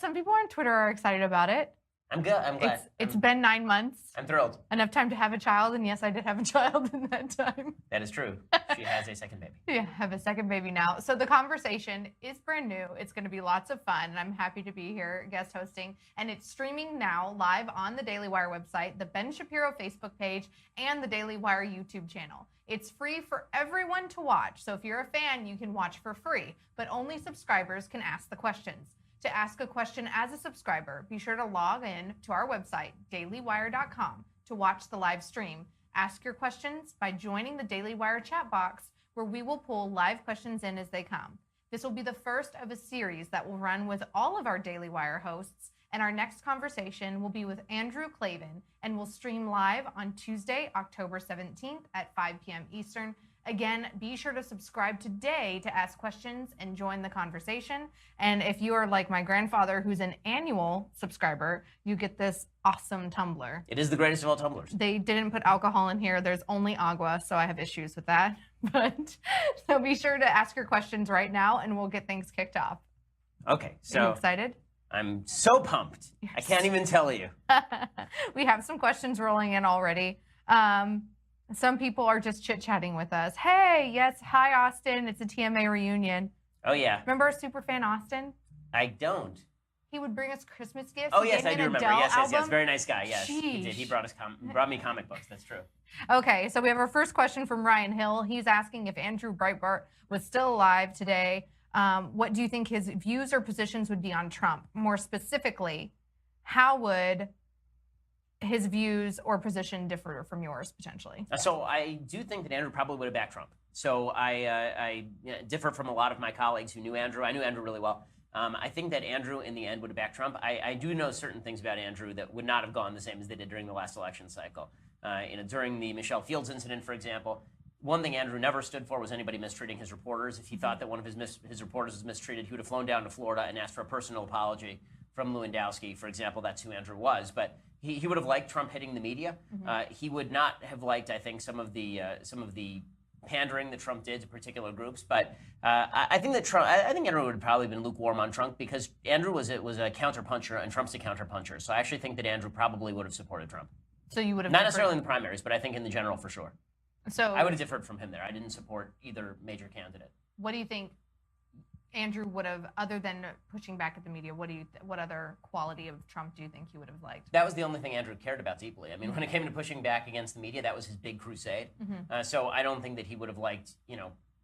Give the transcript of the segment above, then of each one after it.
some people on Twitter are excited about it. I'm good. I'm glad. It's been 9 months. I'm thrilled. Enough time to have a child, and yes, I did have a child in that time. That is true. She has a second baby. Yeah, I have a second baby now. So the conversation is brand new. It's going to be lots of fun, and I'm happy to be here guest hosting. And it's streaming now live on the Daily Wire website, the Ben Shapiro Facebook page, and the Daily Wire YouTube channel. It's free for everyone to watch. So if you're a fan, you can watch for free, but only subscribers can ask the questions. To ask a question as a subscriber, be sure to log in to our website, dailywire.com, to watch the live stream. Ask your questions by joining the Daily Wire chat box, where we will pull live questions in as they come. This will be the first of a series that will run with all of our Daily Wire hosts, and our next conversation will be with Andrew Klavan and will stream live on Tuesday, October 17th at 5 p.m. Eastern. Again, be sure to subscribe today to ask questions and join the conversation. And if you are like my grandfather, who's an annual subscriber, you get this awesome tumbler. It is the greatest of all tumblers. They didn't put alcohol in here. There's only agua, so I have issues with that. But so be sure to ask your questions right now, and we'll get things kicked off. Okay, so Are you excited? I'm so pumped. Yes. I can't even tell you. We have some questions rolling in already. Some people are just chit-chatting with us. Hey, yes, hi, Austin. It's a TMA reunion. Oh, yeah. Remember our superfan, Austin? I don't. He would bring us Christmas gifts. Oh, He yes, gave me I an do remember. Adele Yes. album. Very nice guy. Yes, he Sheesh. did. He brought me comic books. That's true. Okay, so we have our first question from Ryan Hill. He's asking if Andrew Breitbart was still alive today, what do you think his views or positions would be on Trump? More specifically, how would his views or position differ from yours potentially? So I do think that Andrew probably would have backed Trump. So I differ from a lot of my colleagues who knew Andrew. I knew Andrew really well. I think that Andrew, in the end, would have backed Trump. I do know certain things about Andrew that would not have gone the same as they did during the last election cycle. During the Michelle Fields incident, for example, one thing Andrew never stood for was anybody mistreating his reporters. If he thought that one of his reporters was mistreated, he would have flown down to Florida and asked for a personal apology from Lewandowski, for example. That's who Andrew was. But he would have liked Trump hitting the media. He would not have liked, I think, some of the pandering that Trump did to particular groups. But I think Andrew would have probably been lukewarm on Trump because Andrew was a counterpuncher and Trump's a counterpuncher. So I actually think that Andrew probably would have supported Trump. So you would have not necessarily in the primaries, but I think in the general for sure. So I would have differed from him there. I didn't support either major candidate. What do you think Andrew would have, other than pushing back at the media, what other quality of Trump do you think he would have liked? That was the only thing Andrew cared about deeply. I mean, when it came to pushing back against the media, that was his big crusade. So I don't think that he would have liked,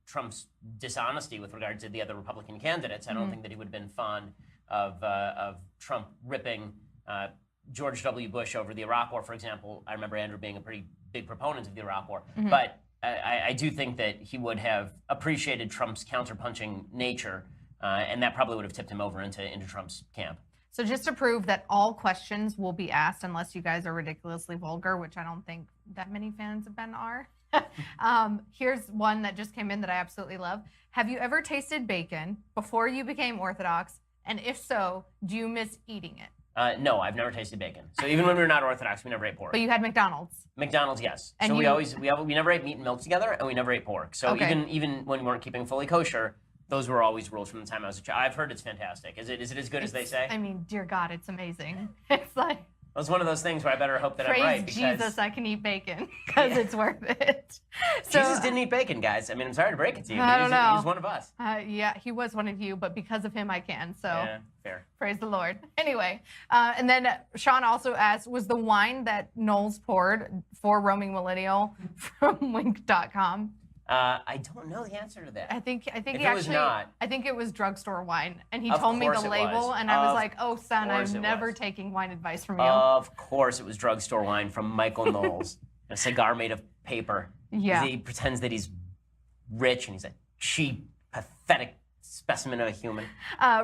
Trump's dishonesty with regard to the other Republican candidates. I don't think that he would have been fond of Trump ripping George W. Bush over the Iraq War, for example. I remember Andrew being a pretty big proponent of the Iraq War. But I do think that he would have appreciated Trump's counterpunching nature, and that probably would have tipped him over into Trump's camp. So just to prove that all questions will be asked unless you guys are ridiculously vulgar, which I don't think that many fans of Ben are. Here's one that just came in that I absolutely love. Have you ever tasted bacon before you became Orthodox? And if so, do you miss eating it? No, I've never tasted bacon. So even when we were not Orthodox, we never ate pork. But you had McDonald's. McDonald's, yes. And so we never ate meat and milk together, and we never ate pork. So even when we weren't keeping fully kosher, those were always rules from the time I was a child. I've heard it's fantastic. Is it as good as they say? I mean, dear God, it's amazing. It's like, well, it's one of those things where I better hope that I'm right. Praise Jesus, I can eat bacon because it's worth it. So, Jesus didn't eat bacon, guys. I mean, I'm sorry to break it to you, I but don't know. he's one of us. Yeah, he was one of you, but because of him, I can. So Yeah, fair. Praise the Lord. Anyway, and then Sean also asked, was the wine that Knowles poured for Roaming Millennial from Wink.com? I don't know the answer to that. I think If he it actually. was not, I think it was drugstore wine, and he Of told me the course it label, was. and I was Of like, "Oh, son, course I'm it never was. taking wine advice from you." of course it was drugstore wine from Michael Knowles. A cigar made of paper. Yeah. He pretends that he's rich, and he's a cheap, pathetic specimen of a human.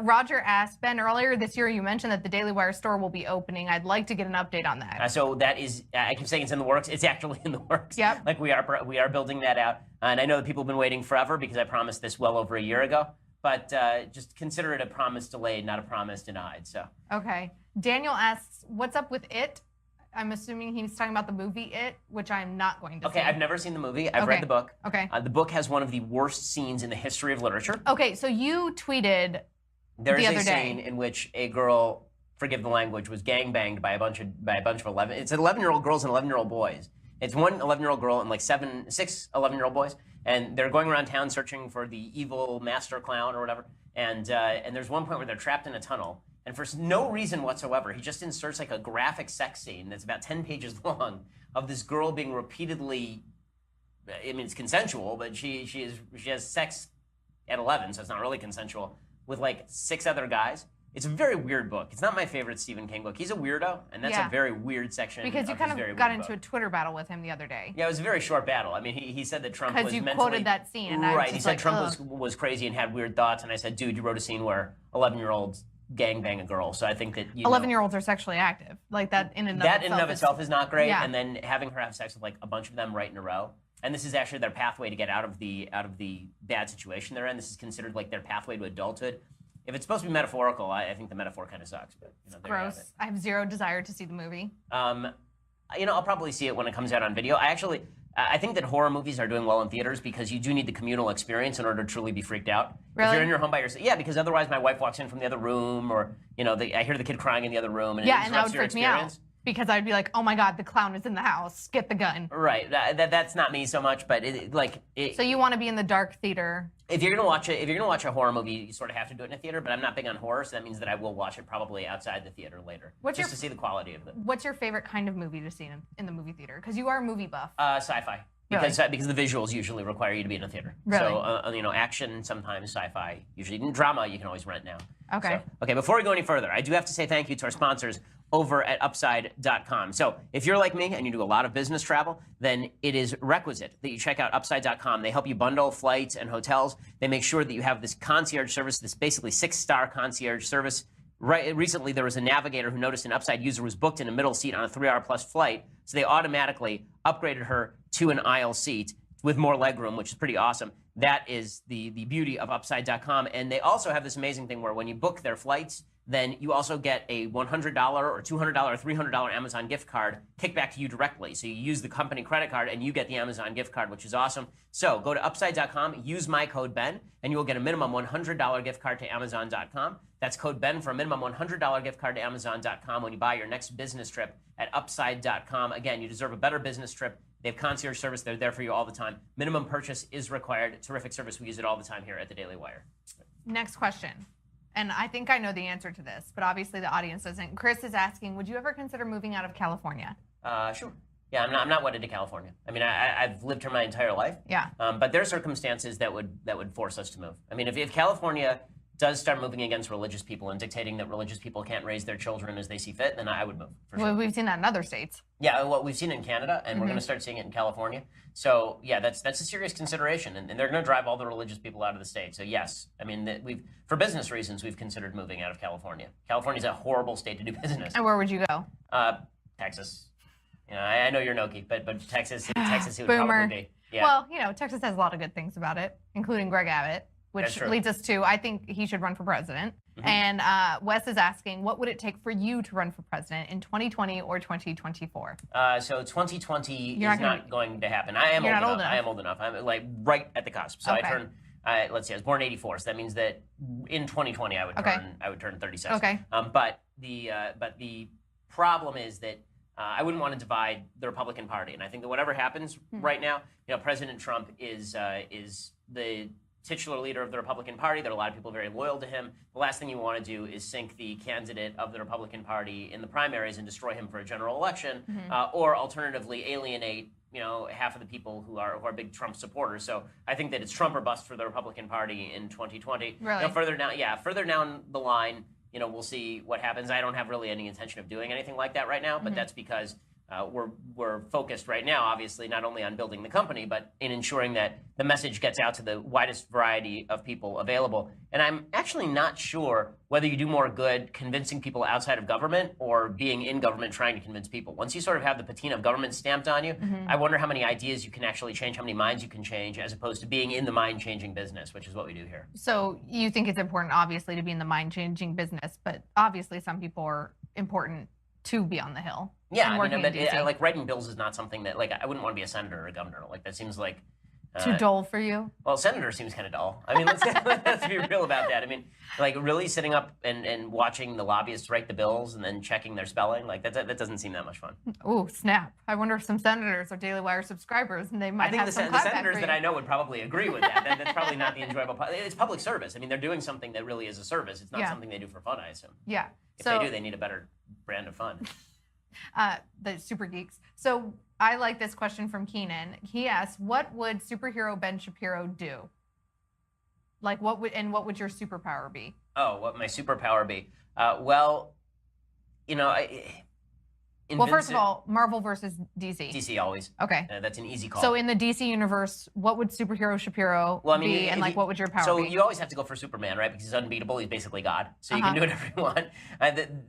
Roger asked, Ben, earlier this year you mentioned that the Daily Wire store will be opening. I'd like to get an update on that. So that is, I keep saying it's in the works. It's actually in the works. Yep. Like we are building that out. And I know that people have been waiting forever because I promised this well over a year ago. But just consider it a promise delayed, not a promise denied. So. Okay. Daniel asks, what's up with It? I'm assuming he's talking about the movie It, which I'm not going to see. Okay, I've never seen the movie. I've read the book. Okay. The book has one of the worst scenes in the history of literature. Okay, so you tweeted There's the a other scene day. in which a girl, forgive the language, was gangbanged by a bunch of 11. It's 11-year-old girls and 11-year-old boys. It's one 11-year-old girl and like six 11-year-old boys, and they're going around town searching for the evil master clown or whatever. And there's one point where they're trapped in a tunnel, and for no reason whatsoever, he just inserts like a graphic sex scene that's about 10 pages long of this girl being repeatedly. I mean, it's consensual, but she has sex at 11, so it's not really consensual, with like 6 other guys. It's a very weird book. It's not my favorite Stephen King book. He's a weirdo, and that's a very weird section. Because you of kind his very of got weird into book. a Twitter battle with him the other day. Yeah, it was a very short battle. I mean, he said that Trump was Because you mentally... quoted that scene, and I was right, just he said like, Trump was crazy and had weird thoughts, and I said, dude, you wrote a scene where 11-year-olds gangbang a girl, so I think that 11-year-olds are sexually active. Like that in and of itself is not great, Yeah. and then having her have sex with like a bunch of them right in a row. And this is actually their pathway to get out of the bad situation they're in. This is considered like their pathway to adulthood. If it's supposed to be metaphorical, I think the metaphor kind of sucks. But there you have it. Gross. I have zero desire to see the movie. I'll probably see it when it comes out on video. I think that horror movies are doing well in theaters because you do need the communal experience in order to truly be freaked out. Really? If you're in your home by yourself, yeah, because otherwise my wife walks in from the other room, or I hear the kid crying in the other room, and it And that interrupts would your freak me out. experience. Because I'd be like, oh my God, the clown is in the house. Get the gun. Right. That's not me so much, but So you want to be in the dark theater? If you're gonna watch a horror movie, you sort of have to do it in a theater. But I'm not big on horror, so that means that I will watch it probably outside the theater later, just to see the quality of it. What's your favorite kind of movie to see in the movie theater? Because you are a movie buff. Sci-fi. Because the visuals usually require you to be in a theater. Really? So action, sometimes sci-fi, usually drama you can always rent now. Okay. Okay, before we go any further, I do have to say thank you to our sponsors over at Upside.com. So if you're like me and you do a lot of business travel, then it is requisite that you check out Upside.com. They help you bundle flights and hotels. They make sure that you have this concierge service, this basically 6-star concierge service. Recently, there was a navigator who noticed an Upside user was booked in a middle seat on a 3-hour-plus flight, so they automatically upgraded her to an aisle seat with more legroom, which is pretty awesome. That is the beauty of Upside.com. And they also have this amazing thing where when you book their flights, then you also get a $100 or $200 or $300 Amazon gift card kicked back to you directly. So you use the company credit card and you get the Amazon gift card, which is awesome. So go to Upside.com, use my code BEN, and you will get a minimum $100 gift card to Amazon.com. That's code BEN for a minimum $100 gift card to Amazon.com when you buy your next business trip at Upside.com. Again, you deserve a better business trip. They have concierge service. They're there for you all the time. Minimum purchase is required. Terrific service. We use it all the time here at the Daily Wire. Next question. And I think I know the answer to this, but obviously the audience doesn't. Chris is asking, would you ever consider moving out of California? Sure. Yeah, I'm not wedded to California. I mean, I've lived here my entire life. Yeah. But there are circumstances that would force us to move. I mean, if California does start moving against religious people and dictating that religious people can't raise their children as they see fit, then I would move. For sure. Well, we've seen that in other states. Yeah, well, we've seen it in Canada, and we're going to start seeing it in California. So, yeah, that's a serious consideration, and they're going to drive all the religious people out of the state. So, yes, I mean, for business reasons, we've considered moving out of California. California's a horrible state to do business. And where would you go? Texas. I know you're Noki, but Texas, it would Boomer. probably be. Yeah. Well, Texas has a lot of good things about it, including Greg Abbott, which leads us to, I think he should run for president. And Wes is asking, what would it take for you to run for president in 2020 or 2024? So 2020 is not going to happen. I am old enough. I am old enough. I'm like right at the cusp. So Okay. let's see, I was born in 84, so that means that in 2020 I would turn 36. Okay. But the problem is that I wouldn't want to divide the Republican Party, and I think that whatever happens right now, President Trump is the titular leader of the Republican Party. There are a lot of people very loyal to him. The last thing you want to do is sink the candidate of the Republican Party in the primaries and destroy him for a general election, or alternatively alienate half of the people who are big Trump supporters. So I think that it's Trump or bust for the Republican Party in 2020. Really? Further down the line, we'll see what happens. I don't have really any intention of doing anything like that right now, but that's because we're focused right now, obviously, not only on building the company, but in ensuring that the message gets out to the widest variety of people available. And I'm actually not sure whether you do more good convincing people outside of government or being in government trying to convince people. Once you sort of have the patina of government stamped on you, I wonder how many ideas you can actually change, how many minds you can change, as opposed to being in the mind-changing business, which is what we do here. So you think it's important, obviously, to be in the mind-changing business, but obviously some people are important to be on the Hill. Yeah, like writing bills is not something that I wouldn't want to be a senator or a governor. Like that seems like Too dull for you? Well, senator seems kind of dull. I mean, let's be real about that. I mean, like really sitting up and watching the lobbyists write the bills and then checking their spelling, like that doesn't seem that much fun. Oh, snap. I wonder if some senators are Daily Wire subscribers and they might have some the senators that I know would probably agree with that. That's probably not the enjoyable part. It's public service. I mean, they're doing something that really is a service. It's not something they do for fun, I assume. Yeah. If they do, they need a better brand of fun. The super geeks. So I like this question from Keenan. He asks, what would superhero Ben Shapiro do? Like, what would your superpower be? Oh, what my superpower be? Well, you know, well, first of all, Marvel versus DC. DC always. Okay. That's an easy call. So in the DC universe, what would superhero Shapiro be, and like, what would your power be? So you always have to go for Superman, right? Because he's unbeatable. He's basically God. So you can do whatever you want.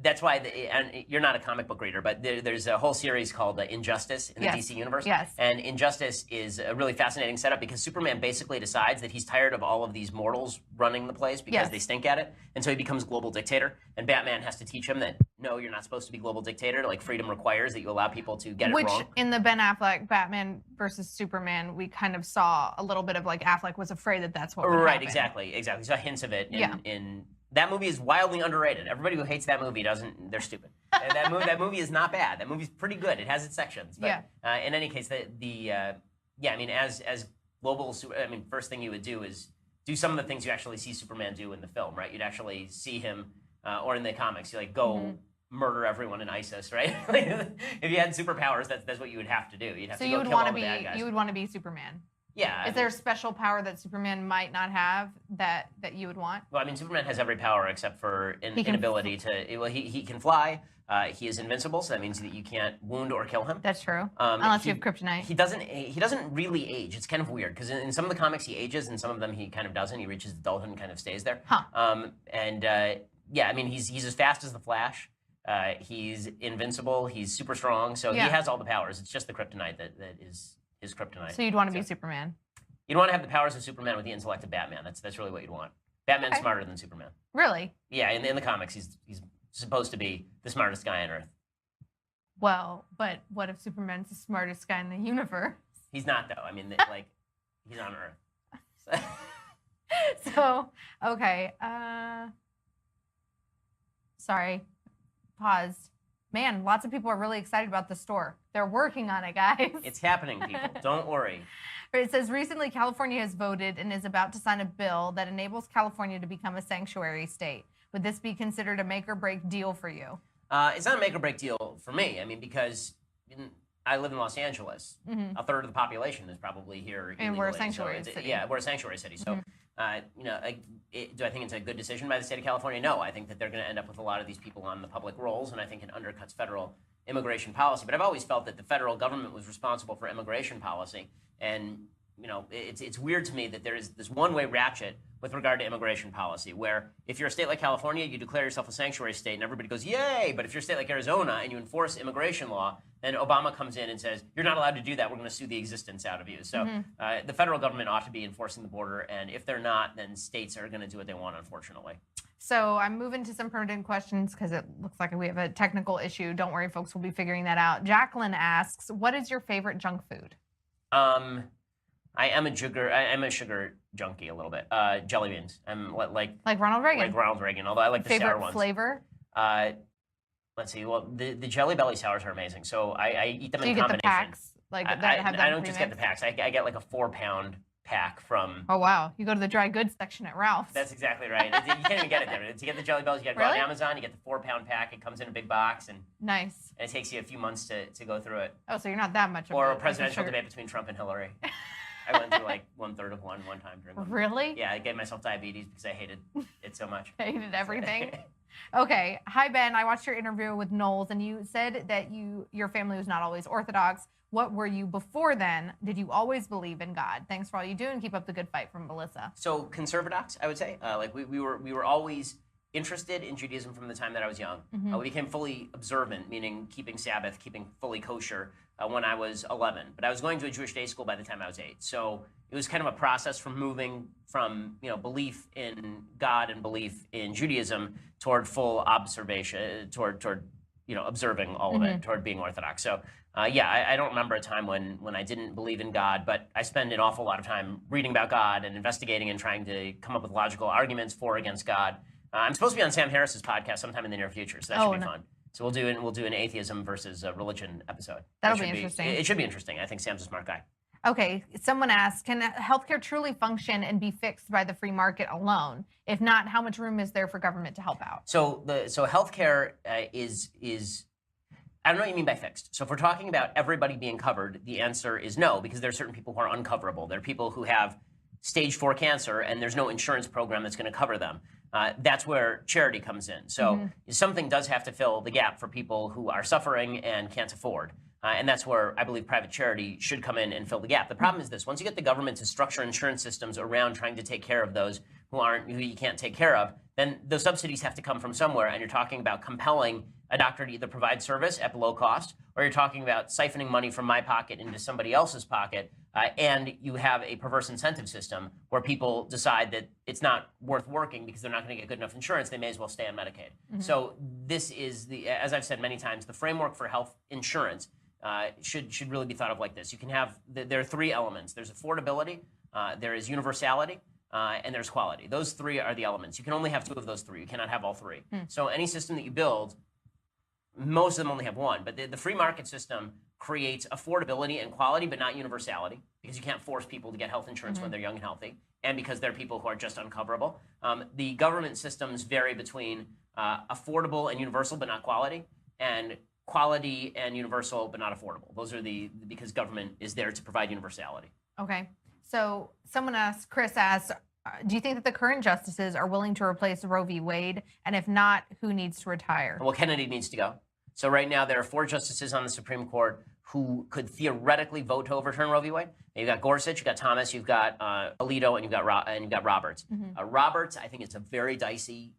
That's why, and you're not a comic book reader, but there's a whole series called Injustice in the DC universe. Yes. And Injustice is a really fascinating setup because Superman basically decides that he's tired of all of these mortals running the place because they stink at it. And so he becomes global dictator. And Batman has to teach him that, no, you're not supposed to be global dictator. Like, freedom requires that you allow people to get it wrong. Which, in the Ben Affleck Batman versus Superman, we kind of saw a little bit of, like, Affleck was afraid that that's what would happen. Exactly. So hints of it in that movie is wildly underrated. Everybody who hates that movie they're stupid. And that movie is not bad. That movie's pretty good. It has its sections. But in any case, I mean, as global, first thing you would do is do some of the things you actually see Superman do in the film, right? You'd actually see him, or in the comics, you like go murder everyone in ISIS, right? If you had superpowers, that's what you would have to do. You'd have to go kill all the bad guys. You would want to be Superman. Yeah. Is there a special power that Superman might not have that you would want? Well, I mean, Superman has every power except for inability to. Well, he can fly. He is invincible, so that means that you can't wound or kill him. That's true. Unless you have kryptonite. He doesn't really age. It's kind of weird because in some of the comics he ages, and some of them he kind of doesn't. He reaches adulthood and kind of stays there. I mean, he's as fast as the Flash. He's invincible. He's super strong. So he has all the powers. It's just the kryptonite that is his kryptonite. So you'd want to be Superman. You'd want to have the powers of Superman with the intellect of Batman. That's really what you'd want. Batman's smarter than Superman. Really? Yeah, in the comics, he's supposed to be the smartest guy on Earth. Well, but what if Superman's the smartest guy in the universe? He's not, though. I mean, he's on Earth. So, okay. Sorry. Paused. Man, lots of people are really excited about the store. They're working on it, guys. It's happening, people. Don't worry. It says, recently California has voted and is about to sign a bill that enables California to become a sanctuary state. Would this be considered a make or break deal for you? It's not a make or break deal for me. I mean, because I live in Los Angeles. A third of the population is probably here illegally. And we're a sanctuary city. Yeah, we're a sanctuary city. So, do I think it's a good decision by the state of California? No. I think that they're going to end up with a lot of these people on the public rolls, and I think it undercuts federal immigration policy. But I've always felt that the federal government was responsible for immigration policy, and it's weird to me that there is this one-way ratchet with regard to immigration policy, where if you're a state like California, you declare yourself a sanctuary state and everybody goes, yay! But if you're a state like Arizona and you enforce immigration law, then Obama comes in and says, you're not allowed to do that, we're going to sue the existence out of you. So the federal government ought to be enforcing the border, and if they're not, then states are going to do what they want, unfortunately. So I'm moving to some pertinent questions because it looks like we have a technical issue. Don't worry, folks, we'll be figuring that out. Jacqueline asks, what is your favorite junk food? I am a sugar junkie a little bit. Jelly beans. I'm like Ronald Reagan. Like Ronald Reagan, although I like the sour ones. Favorite flavor? Let's see. Well, the Jelly Belly sours are amazing. So I eat them in combination. Do you get the packs? I don't just get the packs. I get like a 4-pound pack from. Oh wow! You go to the dry goods section at Ralph's. That's exactly right. You can't even get it there. To get the Jelly Bellies, you got to go on Amazon. You get the 4-pound pack. It comes in a big box and. Nice. And it takes you a few months to go through it. Oh, so you're not that much. Or a presidential debate between Trump and Hillary. I went through like 1/3 of one time during one. Really? Yeah, I gave myself diabetes because I hated it so much. I hated everything. Okay. Hi, Ben. I watched your interview with Knowles, and you said that your family was not always Orthodox. What were you before then? Did you always believe in God? Thanks for all you do, and keep up the good fight, from Melissa. So conservadox, I would say. We were always interested in Judaism from the time that I was young. We became fully observant, meaning keeping Sabbath, keeping fully kosher, when I was 11. But I was going to a Jewish day school by the time I was 8. So it was kind of a process from moving from belief in God and belief in Judaism toward full observation, toward observing all of it, toward being Orthodox. So, I don't remember a time when I didn't believe in God, but I spend an awful lot of time reading about God and investigating and trying to come up with logical arguments for or against God. I'm supposed to be on Sam Harris's podcast sometime in the near future, so that should be fun. So we'll do an atheism versus religion episode. That'll be interesting. It should be interesting. I think Sam's a smart guy. Okay, someone asked, can healthcare truly function and be fixed by the free market alone? If not, how much room is there for government to help out? So healthcare is I don't know what you mean by fixed. So if we're talking about everybody being covered, the answer is no, because there are certain people who are uncoverable. There are people who have stage 4 cancer and there's no insurance program that's going to cover them. That's where charity comes in. So something does have to fill the gap for people who are suffering and can't afford. And that's where I believe private charity should come in and fill the gap. The problem is this: once you get the government to structure insurance systems around trying to take care of those who you can't take care of, then those subsidies have to come from somewhere. And you're talking about compelling a doctor to either provide service at below cost, or you're talking about siphoning money from my pocket into somebody else's pocket. And you have a perverse incentive system where people decide that it's not worth working because they're not going to get good enough insurance. They may as well stay on Medicaid. So this is as I've said many times, the framework for health insurance should really be thought of like this. You can have, there are 3 elements. There's affordability, there is universality, and there's quality. Those 3 are the elements. You can only have 2 of those 3. You cannot have all 3. So any system that you build, most of them only have 1. But the free market system creates affordability and quality, but not universality, because you can't force people to get health insurance when they're young and healthy, and because they're people who are just uncoverable. The government systems vary between affordable and universal, but not quality, and quality and universal, but not affordable. Those are because government is there to provide universality. Okay. So Chris asked, do you think that the current justices are willing to replace Roe v. Wade? And if not, who needs to retire? Well, Kennedy needs to go. So right now there are 4 justices on the Supreme Court who could theoretically vote to overturn Roe v. Wade. You've got Gorsuch, you've got Thomas, you've got Alito, and you've got Roberts. Roberts, I think it's a very dicey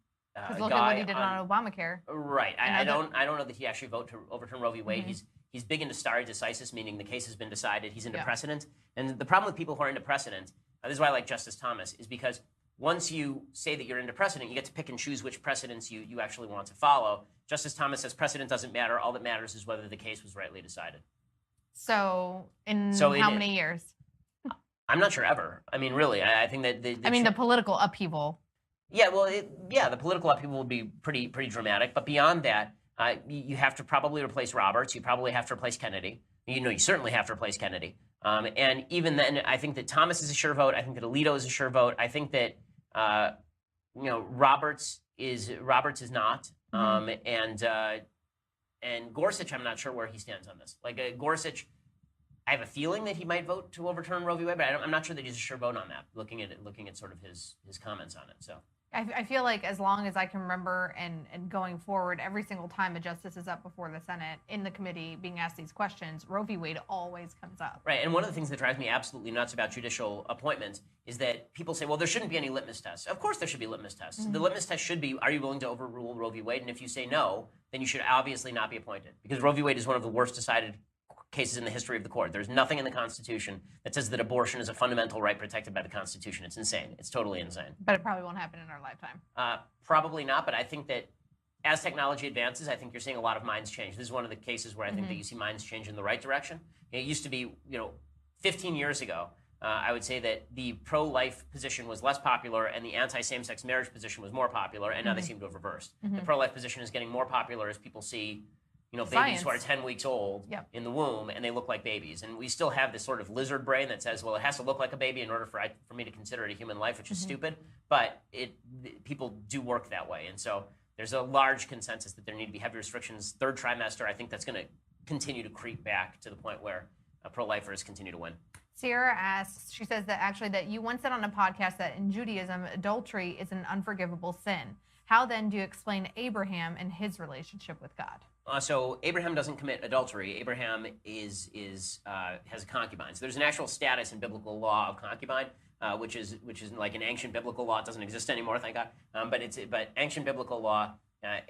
look at what he did on Obamacare. Right. I don't know that he actually vote to overturn Roe v. Wade. He's big into stare decisis, meaning the case has been decided. He's into precedent. And the problem with people who are into precedent, this is why I like Justice Thomas, is because once you say that you're into precedent, you get to pick and choose which precedents you actually want to follow. Justice Thomas says precedent doesn't matter. All that matters is whether the case was rightly decided. So how many years? I'm not sure ever. I mean, really, I think that the political upheaval. Yeah, well, the political upheaval would be pretty dramatic. But beyond that, you have to probably replace Roberts. You probably have to replace Kennedy. You certainly have to replace Kennedy. And even then, I think that Thomas is a sure vote. I think that Alito is a sure vote. I think that Roberts is not. And Gorsuch, I'm not sure where he stands on this. Gorsuch, I have a feeling that he might vote to overturn Roe v. Wade, but I'm not sure that he's a sure vote on that. Looking at sort of his comments on it, so. I feel like as long as I can remember and going forward, every single time a justice is up before the Senate in the committee being asked these questions, Roe v. Wade always comes up. Right, and one of the things that drives me absolutely nuts about judicial appointments is that people say, well, there shouldn't be any litmus tests. Of course there should be litmus tests. The litmus test should be, are you willing to overrule Roe v. Wade? And if you say no, then you should obviously not be appointed, because Roe v. Wade is one of the worst decided cases in the history of the court. There's nothing in the Constitution that says that abortion is a fundamental right protected by the Constitution. It's insane. It's totally insane. But it probably won't happen in our lifetime. Probably not, but I think that as technology advances, I think you're seeing a lot of minds change. This is one of the cases where I think that you see minds change in the right direction. It used to be, 15 years ago, I would say that the pro-life position was less popular and the anti-same-sex marriage position was more popular, and now they seem to have reversed. The pro-life position is getting more popular as people see babies Science. who are 10 weeks old in the womb, and they look like babies. And we still have this sort of lizard brain that says, well, it has to look like a baby in order for me to consider it a human life, which is stupid. But people do work that way. And so there's a large consensus that there need to be heavy restrictions. 3rd trimester, I think that's going to continue to creep back to the point where pro-lifers continue to win. Sierra asks, she says that you once said on a podcast that in Judaism, adultery is an unforgivable sin. How then do you explain Abraham and his relationship with God? So Abraham doesn't commit adultery. Abraham has a concubine. So there's an actual status in biblical law of concubine, which is like an ancient biblical law. It doesn't exist anymore, thank God. But ancient biblical law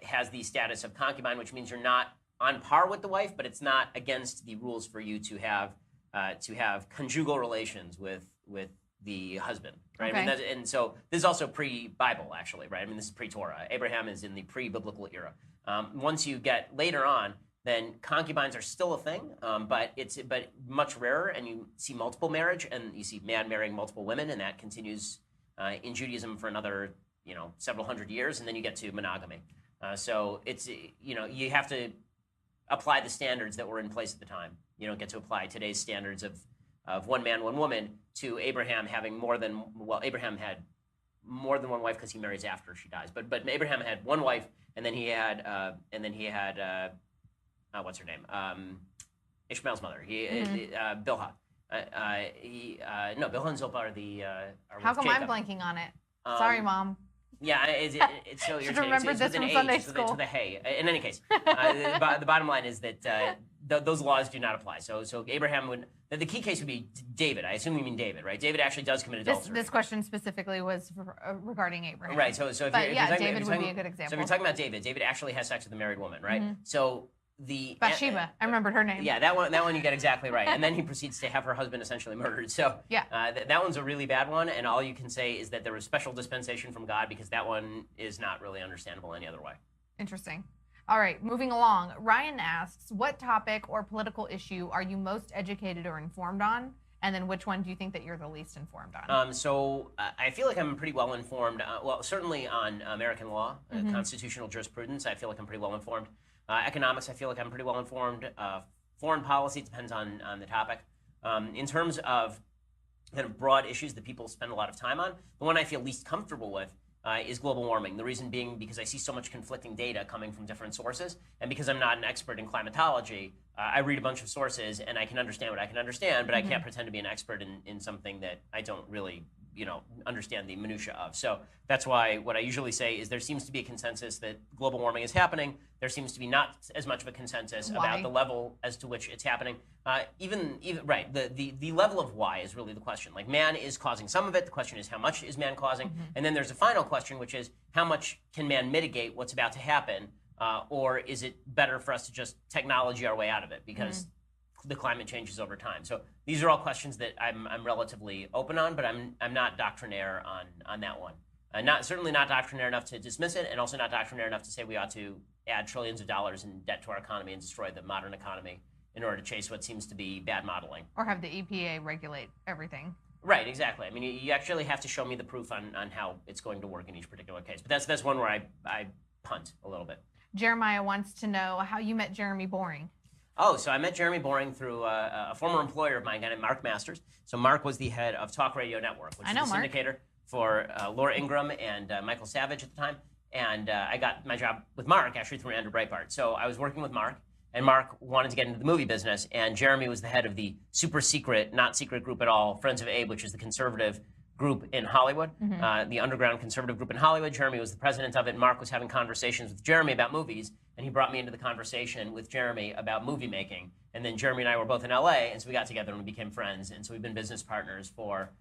has the status of concubine, which means you're not on par with the wife, but it's not against the rules for you to have conjugal relations with the husband, right? Okay. I mean, and so this is also pre-Bible, actually, right? I mean, this is pre-Torah. Abraham is in the pre-biblical era. Once you get later on, then concubines are still a thing, but much rarer, and you see multiple marriage, and you see man marrying multiple women, and that continues in Judaism for another several hundred years, and then you get to monogamy. So it's you have to apply the standards that were in place at the time. You don't get to apply today's standards of one man, one woman to Abraham having Abraham had more than one wife because he marries after she dies. But Abraham had one wife, and then he had what's her name? Ishmael's mother. Bilhah. Bilhah and Zilpah are the. How come Jacob. I'm blanking on it? Sorry, Mom. Yeah, it's so Should irritating. remember this from Sunday school. It's with a hay. In any case, the bottom line is that those laws do not apply. So Abraham would. The key case would be David. I assume you mean David, right? David actually does commit adultery. This question specifically was regarding Abraham. Right. So if you're David would be a good example. So if you're talking about David actually has sex with a married woman, right? Mm-hmm. So Bathsheba. I remembered her name. Yeah, that one you get exactly right. And then he proceeds to have her husband essentially murdered. So yeah, that one's a really bad one. And all you can say is that there was special dispensation from God, because that one is not really understandable any other way. Interesting. All right, moving along. Ryan asks, what topic or political issue are you most educated or informed on? And then which one do you think that you're the least informed on? So I feel like I'm pretty well informed. Certainly on American law, constitutional jurisprudence, I feel like I'm pretty well informed. Economics, I feel like I'm pretty well informed. Foreign policy depends on the topic. In terms of kind of broad issues that people spend a lot of time on, the one I feel least comfortable with is global warming. The reason being because I see so much conflicting data coming from different sources, and because I'm not an expert in climatology, I read a bunch of sources and I can understand what I can understand, but I can't pretend to be an expert in something that I don't really understand the minutia of. So that's why what I usually say is there seems to be a consensus that global warming is happening. There seems to be not as much of a consensus about the level as to which it's happening. Even right, the level of why is really the question. Like, man is causing some of it. The question is, how much is man causing? And then there's a final question, which is, how much can man mitigate what's about to happen? Or is it better for us to just technology our way out of it? Because the climate changes over time. So these are all questions that I'm relatively open on, but I'm not doctrinaire on that one. Certainly not doctrinaire enough to dismiss it, and also not doctrinaire enough to say we ought to add trillions of dollars in debt to our economy and destroy the modern economy in order to chase what seems to be bad modeling. Or have the EPA regulate everything. Right, exactly. I mean, you actually have to show me the proof on how it's going to work in each particular case. But that's one where I punt a little bit. Jeremiah wants to know how you met Jeremy Boring. Oh, so I met Jeremy Boring through a former employer of mine, a guy named Mark Masters. So Mark was the head of Talk Radio Network, which is the syndicator for Laura Ingraham and Michael Savage at the time. And I got my job with Mark, actually, through Andrew Breitbart. So I was working with Mark, and Mark wanted to get into the movie business, and Jeremy was the head of the super secret, not secret group at all, Friends of Abe, which is the conservative group in Hollywood, the underground conservative group in Hollywood. Jeremy was the president of it. Mark was having conversations with Jeremy about movies, and he brought me into the conversation with Jeremy about movie making. And then Jeremy and I were both in LA, and so we got together and we became friends. And so we've been business partners for,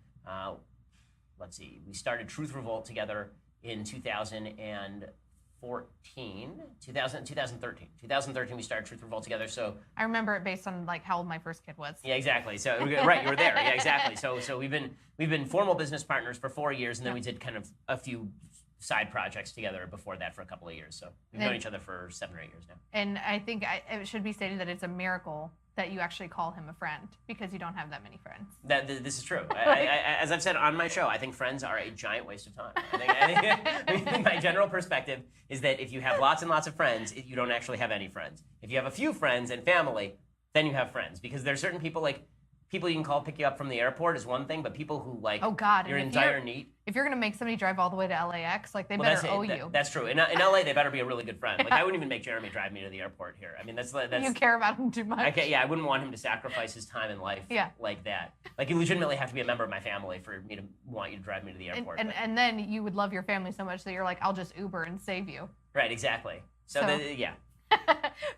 we started Truth Revolt together in 2013. 2013 we started Truth Revolt together. So I remember it based on like how old my first kid was. Yeah, exactly. So right, you were there. Yeah, exactly. So we've been formal business partners for 4 years, and then we did kind of a few side projects together before that for a couple of years. So we've known each other for 7 or 8 years now. And I think it should be stated that it's a miracle that you actually call him a friend, because you don't have that many friends. This is true. As I've said on my show, I think friends are a giant waste of time. I think my general perspective is that if you have lots and lots of friends, you don't actually have any friends. If you have a few friends and family, then you have friends. Because there are certain people, like people you can call pick you up from the airport is one thing, but people who like your entire need. If you're going to make somebody drive all the way to LAX, like they better owe you. That's true. In LA, they better be a really good friend. Like I wouldn't even make Jeremy drive me to the airport here. I mean, that's you care about him too much. Okay, I wouldn't want him to sacrifice his time and life like that. Like you legitimately have to be a member of my family for me to want you to drive me to the airport. And then you would love your family so much that you're like, I'll just Uber and save you. Right, exactly. So yeah.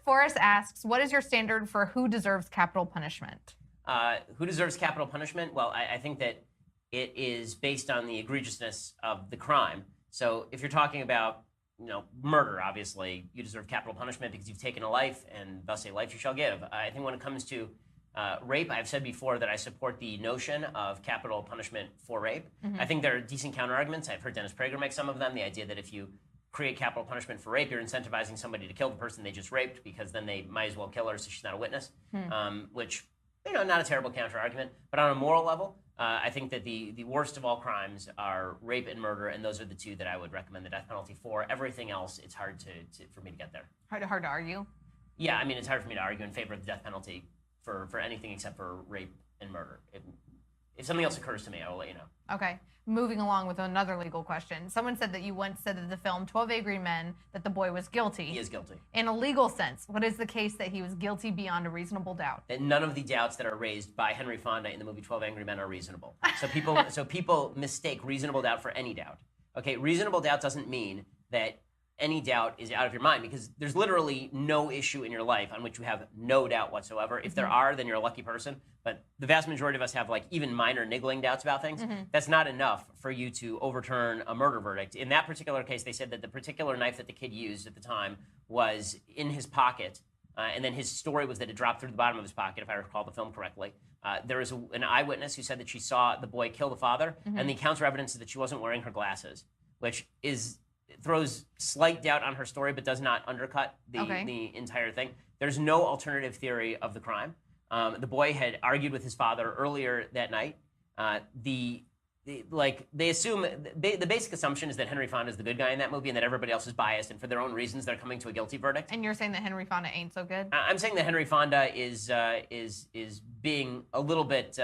Forrest asks, what is your standard for who deserves capital punishment? Who deserves capital punishment? Well, I think that it is based on the egregiousness of the crime. So if you're talking about, murder, obviously, you deserve capital punishment because you've taken a life, and thus a life you shall give. I think when it comes to rape, I've said before that I support the notion of capital punishment for rape. I think there are decent counterarguments. I've heard Dennis Prager make some of them. The idea that if you create capital punishment for rape, you're incentivizing somebody to kill the person they just raped because then they might as well kill her so she's not a witness, which, not a terrible counter-argument. But on a moral level, I think that the worst of all crimes are rape and murder, and those are the two that I would recommend the death penalty for. Everything else, it's hard for me to get there. Hard to argue? Yeah, I mean, it's hard for me to argue in favor of the death penalty for anything except for rape and murder. If something else occurs to me, I will let you know. Okay. Moving along with another legal question. Someone said that you once said that the film 12 Angry Men, that the boy was guilty. He is guilty. In a legal sense, what is the case that he was guilty beyond a reasonable doubt? That none of the doubts that are raised by Henry Fonda in the movie 12 Angry Men are reasonable. So people mistake reasonable doubt for any doubt. Okay, reasonable doubt doesn't mean that any doubt is out of your mind, because there's literally no issue in your life on which you have no doubt whatsoever. If there are, then you're a lucky person. But the vast majority of us have even minor niggling doubts about things. That's not enough for you to overturn a murder verdict. In that particular case, they said that the particular knife that the kid used at the time was in his pocket. And then his story was that it dropped through the bottom of his pocket, if I recall the film correctly. There was an eyewitness who said that she saw the boy kill the father. And the counter evidence is that she wasn't wearing her glasses, which throws slight doubt on her story, but does not undercut the entire thing. There's no alternative theory of the crime. The boy had argued with his father earlier that night. They assume the basic assumption is that Henry Fonda is the good guy in that movie, and that everybody else is biased, and for their own reasons, they're coming to a guilty verdict. And you're saying that Henry Fonda ain't so good? I'm saying that Henry Fonda is being a little bit.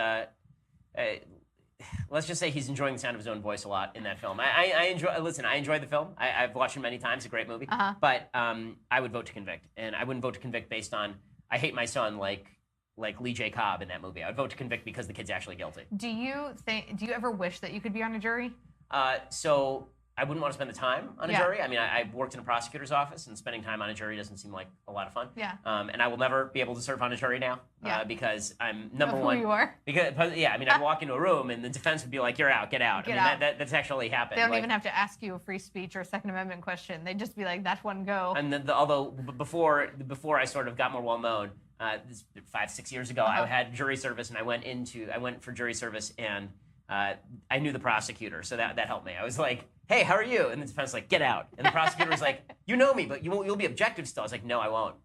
Let's just say he's enjoying the sound of his own voice a lot in that film. I enjoy the film. I've watched it many times. It's a great movie. But I would vote to convict, and I wouldn't vote to convict based on I hate my son like Lee J. Cobb in that movie. I would vote to convict because the kid's actually guilty. Do you ever wish that you could be on a jury? So I wouldn't want to spend the time on a jury. I mean, I worked in a prosecutor's office, and spending time on a jury doesn't seem like a lot of fun. Yeah. And I will never be able to serve on a jury now because I'm number one. Who you are? Because I'd walk into a room and the defense would be like, "You're out, get out." That's actually happened. They don't even have to ask you a free speech or Second Amendment question. They'd just be like, "That's one go." And although before I sort of got more well known, 5-6 years ago, I had jury service, and I went for jury service, and I knew the prosecutor, so that helped me. I was like, "Hey, how are you?" And the defense was like, "Get out." And the prosecutor was like, "You know me, but you'll be objective still." I was like, "No, I won't.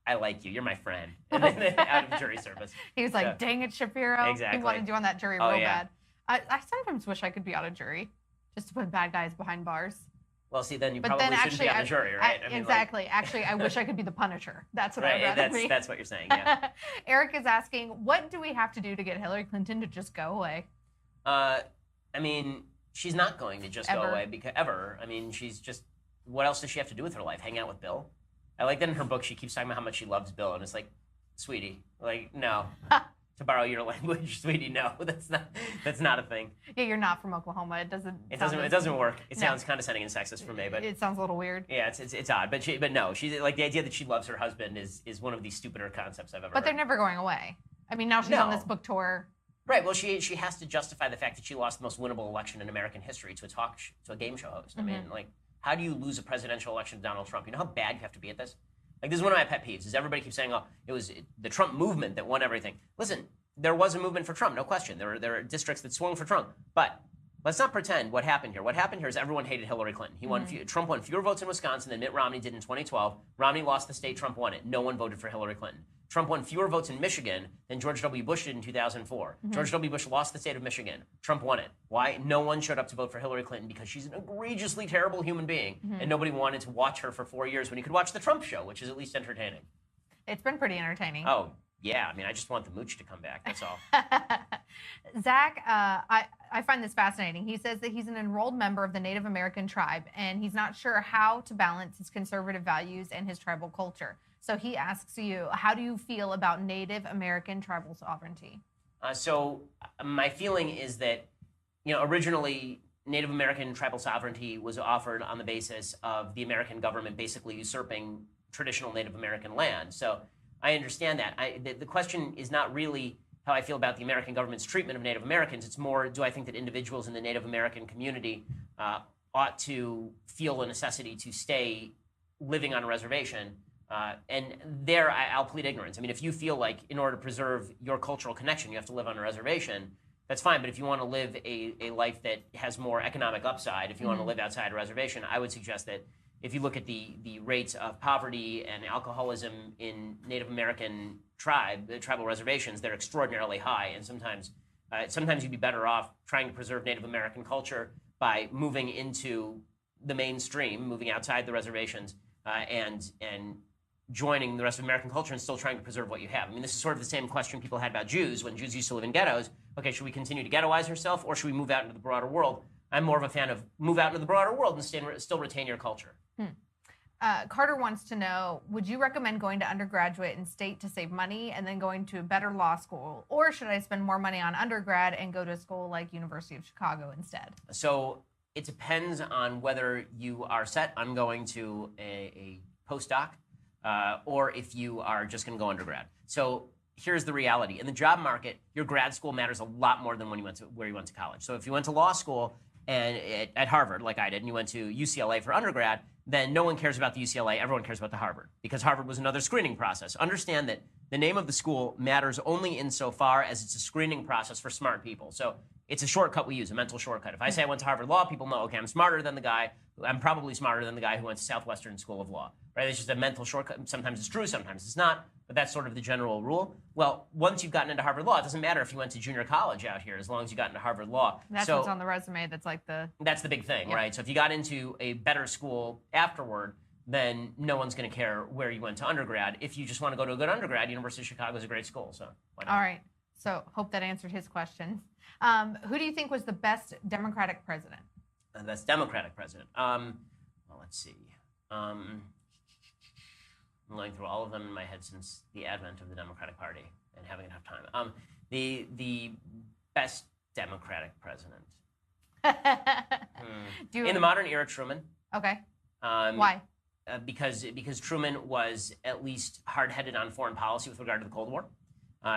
I like you. You're my friend." And then out of jury service. He was like, "Dang it, Shapiro." Exactly. He wanted you on that jury real bad. I sometimes wish I could be on a jury, just to put bad guys behind bars. Well, see, then you probably shouldn't be on the jury, right? Exactly. Actually, I wish I could be the Punisher. That's what I'd rather be. That's what you're saying, yeah. Eric is asking, what do we have to do to get Hillary Clinton to just go away? I mean, she's not going to just go away ever. I mean, she's just. What else does she have to do with her life? Hang out with Bill? I like that in her book. She keeps talking about how much she loves Bill, and it's like, sweetie, no. To borrow your language, sweetie, no, that's not a thing. Yeah, you're not from Oklahoma. It doesn't work. It sounds condescending and sexist for me, but it sounds a little weird. Yeah, it's odd, but no, she's like the idea that she loves her husband is one of the stupider concepts I've ever heard. But they're never going away. I mean, now she's on this book tour. Right. Well, she has to justify the fact that she lost the most winnable election in American history to a game show host. I mean, how do you lose a presidential election to Donald Trump? You know how bad you have to be at this? Like, this is one of my pet peeves, is everybody keeps saying, it was the Trump movement that won everything. Listen, there was a movement for Trump, no question. There are districts that swung for Trump. But let's not pretend what happened here. What happened here is everyone hated Hillary Clinton. Trump won fewer votes in Wisconsin than Mitt Romney did in 2012. Romney lost the state, Trump won it. No one voted for Hillary Clinton. Trump won fewer votes in Michigan than George W. Bush did in 2004. George W. Bush lost the state of Michigan. Trump won it. Why? No one showed up to vote for Hillary Clinton because she's an egregiously terrible human being, and nobody wanted to watch her for 4 years when you could watch The Trump Show, which is at least entertaining. It's been pretty entertaining. Oh, yeah. I mean, I just want the mooch to come back. That's all. Zach, I find this fascinating. He says that he's an enrolled member of the Native American tribe, and he's not sure how to balance his conservative values and his tribal culture. So he asks you, how do you feel about Native American tribal sovereignty? So my feeling is that, originally Native American tribal sovereignty was offered on the basis of the American government basically usurping traditional Native American land. So I understand that. The question is not really how I feel about the American government's treatment of Native Americans. It's more, do I think that individuals in the Native American community ought to feel a necessity to stay living on a reservation? And there, I'll plead ignorance. I mean, if you feel like in order to preserve your cultural connection, you have to live on a reservation, that's fine. But if you want to live a life that has more economic upside, if you want to live outside a reservation, I would suggest that if you look at the rates of poverty and alcoholism in Native American tribal reservations, they're extraordinarily high. And sometimes you'd be better off trying to preserve Native American culture by moving into the mainstream, moving outside the reservations, and joining the rest of American culture and still trying to preserve what you have. I mean, this is sort of the same question people had about Jews when Jews used to live in ghettos. Okay, should we continue to ghettoize ourselves, or should we move out into the broader world? I'm more of a fan of move out into the broader world and still retain your culture. Carter wants to know, would you recommend going to undergraduate in state to save money and then going to a better law school? Or should I spend more money on undergrad and go to a school like University of Chicago instead? So it depends on whether you are set on going to a postdoc or if you are just going to go undergrad. So here's the reality. In the job market, your grad school matters a lot more than where you went to college. So if you went to law school and at Harvard, like I did, and you went to UCLA for undergrad, then no one cares about the UCLA, everyone cares about the Harvard, because Harvard was another screening process. Understand that the name of the school matters only insofar as it's a screening process for smart people. So it's a shortcut we use, a mental shortcut. If I say I went to Harvard Law, people know, okay, I'm probably smarter than the guy who went to Southwestern School of Law, right? It's just a mental shortcut. Sometimes it's true, sometimes it's not, but that's sort of the general rule. Well, once you've gotten into Harvard Law, it doesn't matter if you went to junior college out here, as long as you got into Harvard Law. That's what's on the resume. That's the big thing, right? So if you got into a better school afterward, then no one's going to care where you went to undergrad. If you just want to go to a good undergrad, University of Chicago is a great school. So why not? All right. So hope that answered his questions. Who do you think was the best Democratic president? That's Democratic president. Well, let's see. I'm going through all of them in my head since the advent of the Democratic Party and having enough time. The best Democratic president. In the modern era, Truman. Okay. Why? Because Truman was at least hard-headed on foreign policy with regard to the Cold War.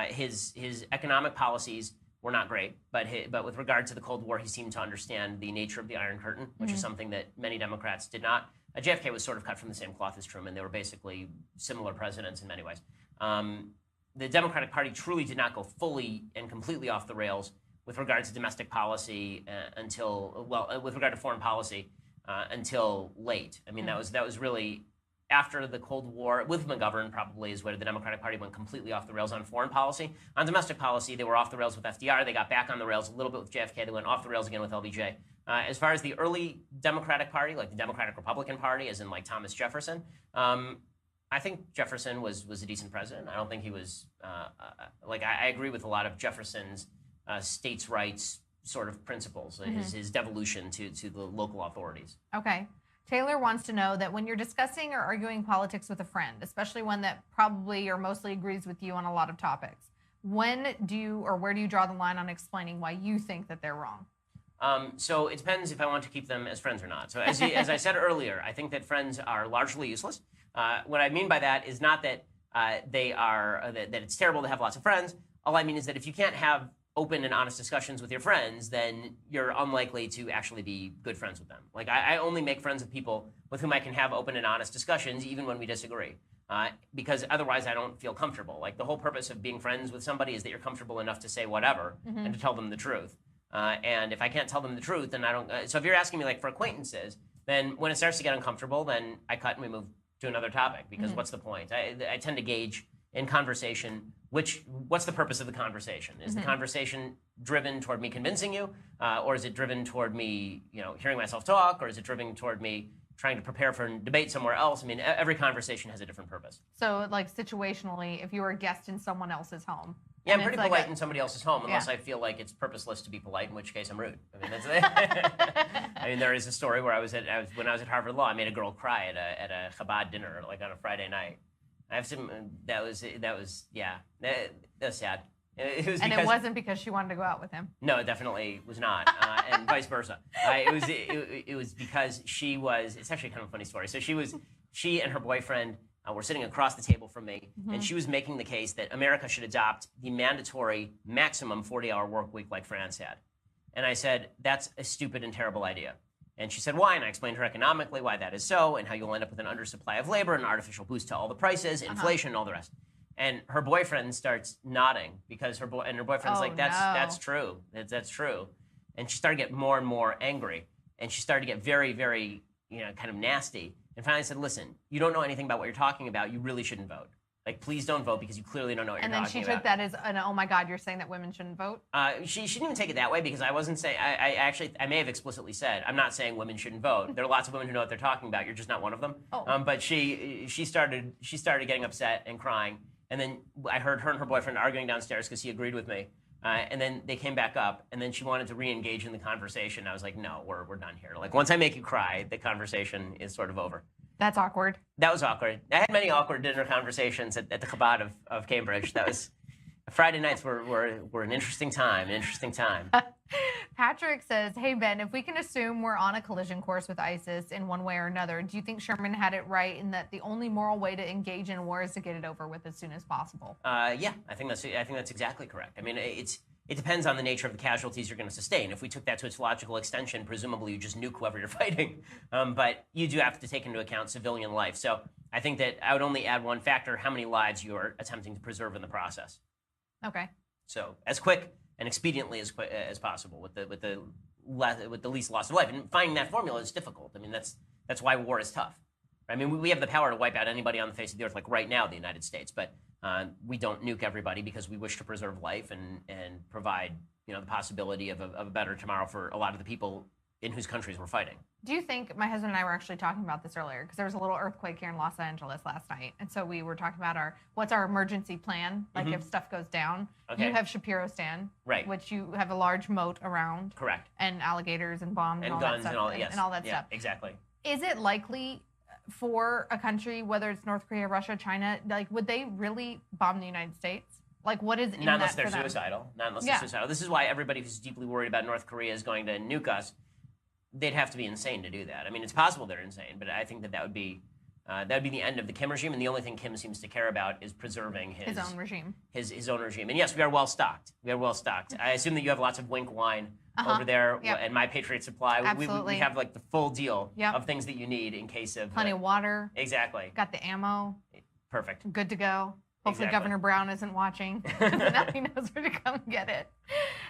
His economic policies were not great, but with regard to the Cold War, he seemed to understand the nature of the Iron Curtain, which is something that many Democrats did not. JFK was sort of cut from the same cloth as Truman. They were basically similar presidents in many ways. The Democratic Party truly did not go fully and completely off the rails with regard to domestic policy with regard to foreign policy until late. I mean, that was really after the Cold War, with McGovern probably is where the Democratic Party went completely off the rails on foreign policy. On domestic policy, they were off the rails with FDR. They got back on the rails a little bit with JFK. They went off the rails again with LBJ. As far as the early Democratic Party, like the Democratic Republican Party, as in like Thomas Jefferson, I think Jefferson was a decent president. I don't think he was, I agree with a lot of Jefferson's states' rights sort of principles, his devolution to the local authorities. Okay. Taylor wants to know that when you're discussing or arguing politics with a friend, especially one that probably or mostly agrees with you on a lot of topics, when do you or where do you draw the line on explaining why you think that they're wrong? So it depends if I want to keep them as friends or not. So as I said earlier, I think that friends are largely useless. What I mean by that is not that that it's terrible to have lots of friends. All I mean is that if you can't have open and honest discussions with your friends, then you're unlikely to actually be good friends with them. Like I only make friends with people with whom I can have open and honest discussions, even when we disagree, because otherwise I don't feel comfortable. Like the whole purpose of being friends with somebody is that you're comfortable enough to say whatever and to tell them the truth. And if I can't tell them the truth, then I don't. So if you're asking me like for acquaintances, then when it starts to get uncomfortable, then I cut and we move to another topic because what's the point? I tend to gauge in conversation what's the purpose of the conversation? Is the conversation driven toward me convincing you, or is it driven toward me, hearing myself talk, or is it driven toward me trying to prepare for a debate somewhere else? I mean, every conversation has a different purpose. So, like situationally, if you were a guest in someone else's home. Yeah, I'm pretty polite in somebody else's home, unless I feel like it's purposeless to be polite, in which case I'm rude. I mean, I mean, there is a story where when I was at Harvard Law, I made a girl cry at a Chabad dinner, like on a Friday night. I have some. That was sad. It wasn't because she wanted to go out with him. No, it definitely was not, and vice versa. It was because she was. It's actually kind of a funny story. So she and her boyfriend were sitting across the table from me, and she was making the case that America should adopt the mandatory maximum 40-hour work week like France had. And I said, that's a stupid and terrible idea. And she said, why? And I explained to her economically why that is so, and how you'll end up with an undersupply of labor, an artificial boost to all the prices, inflation, and all the rest. And her boyfriend starts nodding because her boyfriend's like, that's true. That's true. And she started to get more and more angry. And she started to get very, very, kind of nasty. And finally I said, listen, you don't know anything about what you're talking about. You really shouldn't vote. Like, please don't vote because you clearly don't know what you're talking about. And then she took that as, oh my God, you're saying that women shouldn't vote? She didn't even take it that way because I wasn't saying, I may have explicitly said, I'm not saying women shouldn't vote. There are lots of women who know what they're talking about. You're just not one of them. Oh. But she started getting upset and crying. And then I heard her and her boyfriend arguing downstairs because he agreed with me. And then they came back up, and then she wanted to re-engage in the conversation. I was like, no, we're done here. Like, once I make you cry, the conversation is sort of over. That's awkward. That was awkward. I had many awkward dinner conversations at the Chabad of Cambridge. That was Friday nights were an interesting time. Patrick says, hey, Ben, if we can assume we're on a collision course with ISIS in one way or another, do you think Sherman had it right in that the only moral way to engage in war is to get it over with as soon as possible? Yeah, I think that's exactly correct. I mean, it depends on the nature of the casualties you're going to sustain. If we took that to its logical extension, presumably you just nuke whoever you're fighting. But you do have to take into account civilian life. So I think that I would only add one factor: how many lives you are attempting to preserve in the process. Okay. So as quick and expediently as possible with the least loss of life. And finding that formula is difficult. I mean, that's why war is tough. I mean, we have the power to wipe out anybody on the face of the earth, like right now, the United States. But we don't nuke everybody because we wish to preserve life and provide, the possibility of a better tomorrow for a lot of the people in whose countries we're fighting. Do you think, my husband and I were actually talking about this earlier, because there was a little earthquake here in Los Angeles last night, and so we were talking about what's our emergency plan, like if stuff goes down. Okay. You have Shapiro Stand, right, which you have a large moat around. Correct. And alligators and bombs and all guns that stuff. And all, yes. And all that yeah, stuff. Exactly. Is it likely for a country, whether it's North Korea, Russia, China, like would they really bomb the United States? Like, what is in Not that unless they're for them? suicidal. Not unless they're suicidal. This is why everybody who's deeply worried about North Korea is going to nuke us. They'd have to be insane to do that. I mean, it's possible they're insane, but I think that would be the end of the Kim regime. And the only thing Kim seems to care about is preserving his own regime. His own regime. And yes, we are well stocked. I assume that you have lots of Wink wine over there, and My Patriot Supply. Absolutely. We have like the full deal of things that you need in case of plenty of water. Exactly. Got the ammo. Perfect. Good to go. Hopefully Governor Brown isn't watching. Now he knows where to come get it.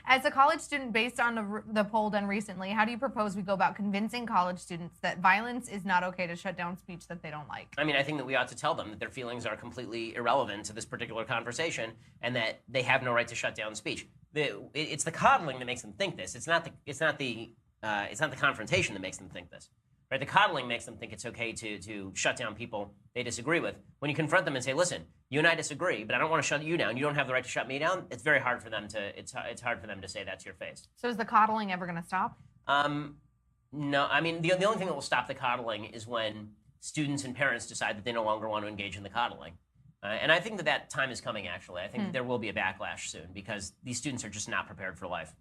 As a college student, based on the poll done recently, how do you propose we go about convincing college students that violence is not okay to shut down speech that they don't like? I mean, I think that we ought to tell them that their feelings are completely irrelevant to this particular conversation and that they have no right to shut down speech. It's the coddling that makes them think this. It's not the confrontation that makes them think this. Right? The coddling makes them think it's okay to shut down people they disagree with. When you confront them and say, listen, you and I disagree, but I don't want to shut you down. You don't have the right to shut me down. It's very hard for them it's hard for them to say that to your face. So is the coddling ever going to stop? No. I mean, the only thing that will stop the coddling is when students and parents decide that they no longer want to engage in the coddling. And I think that time is coming, actually. I think that there will be a backlash soon because these students are just not prepared for life.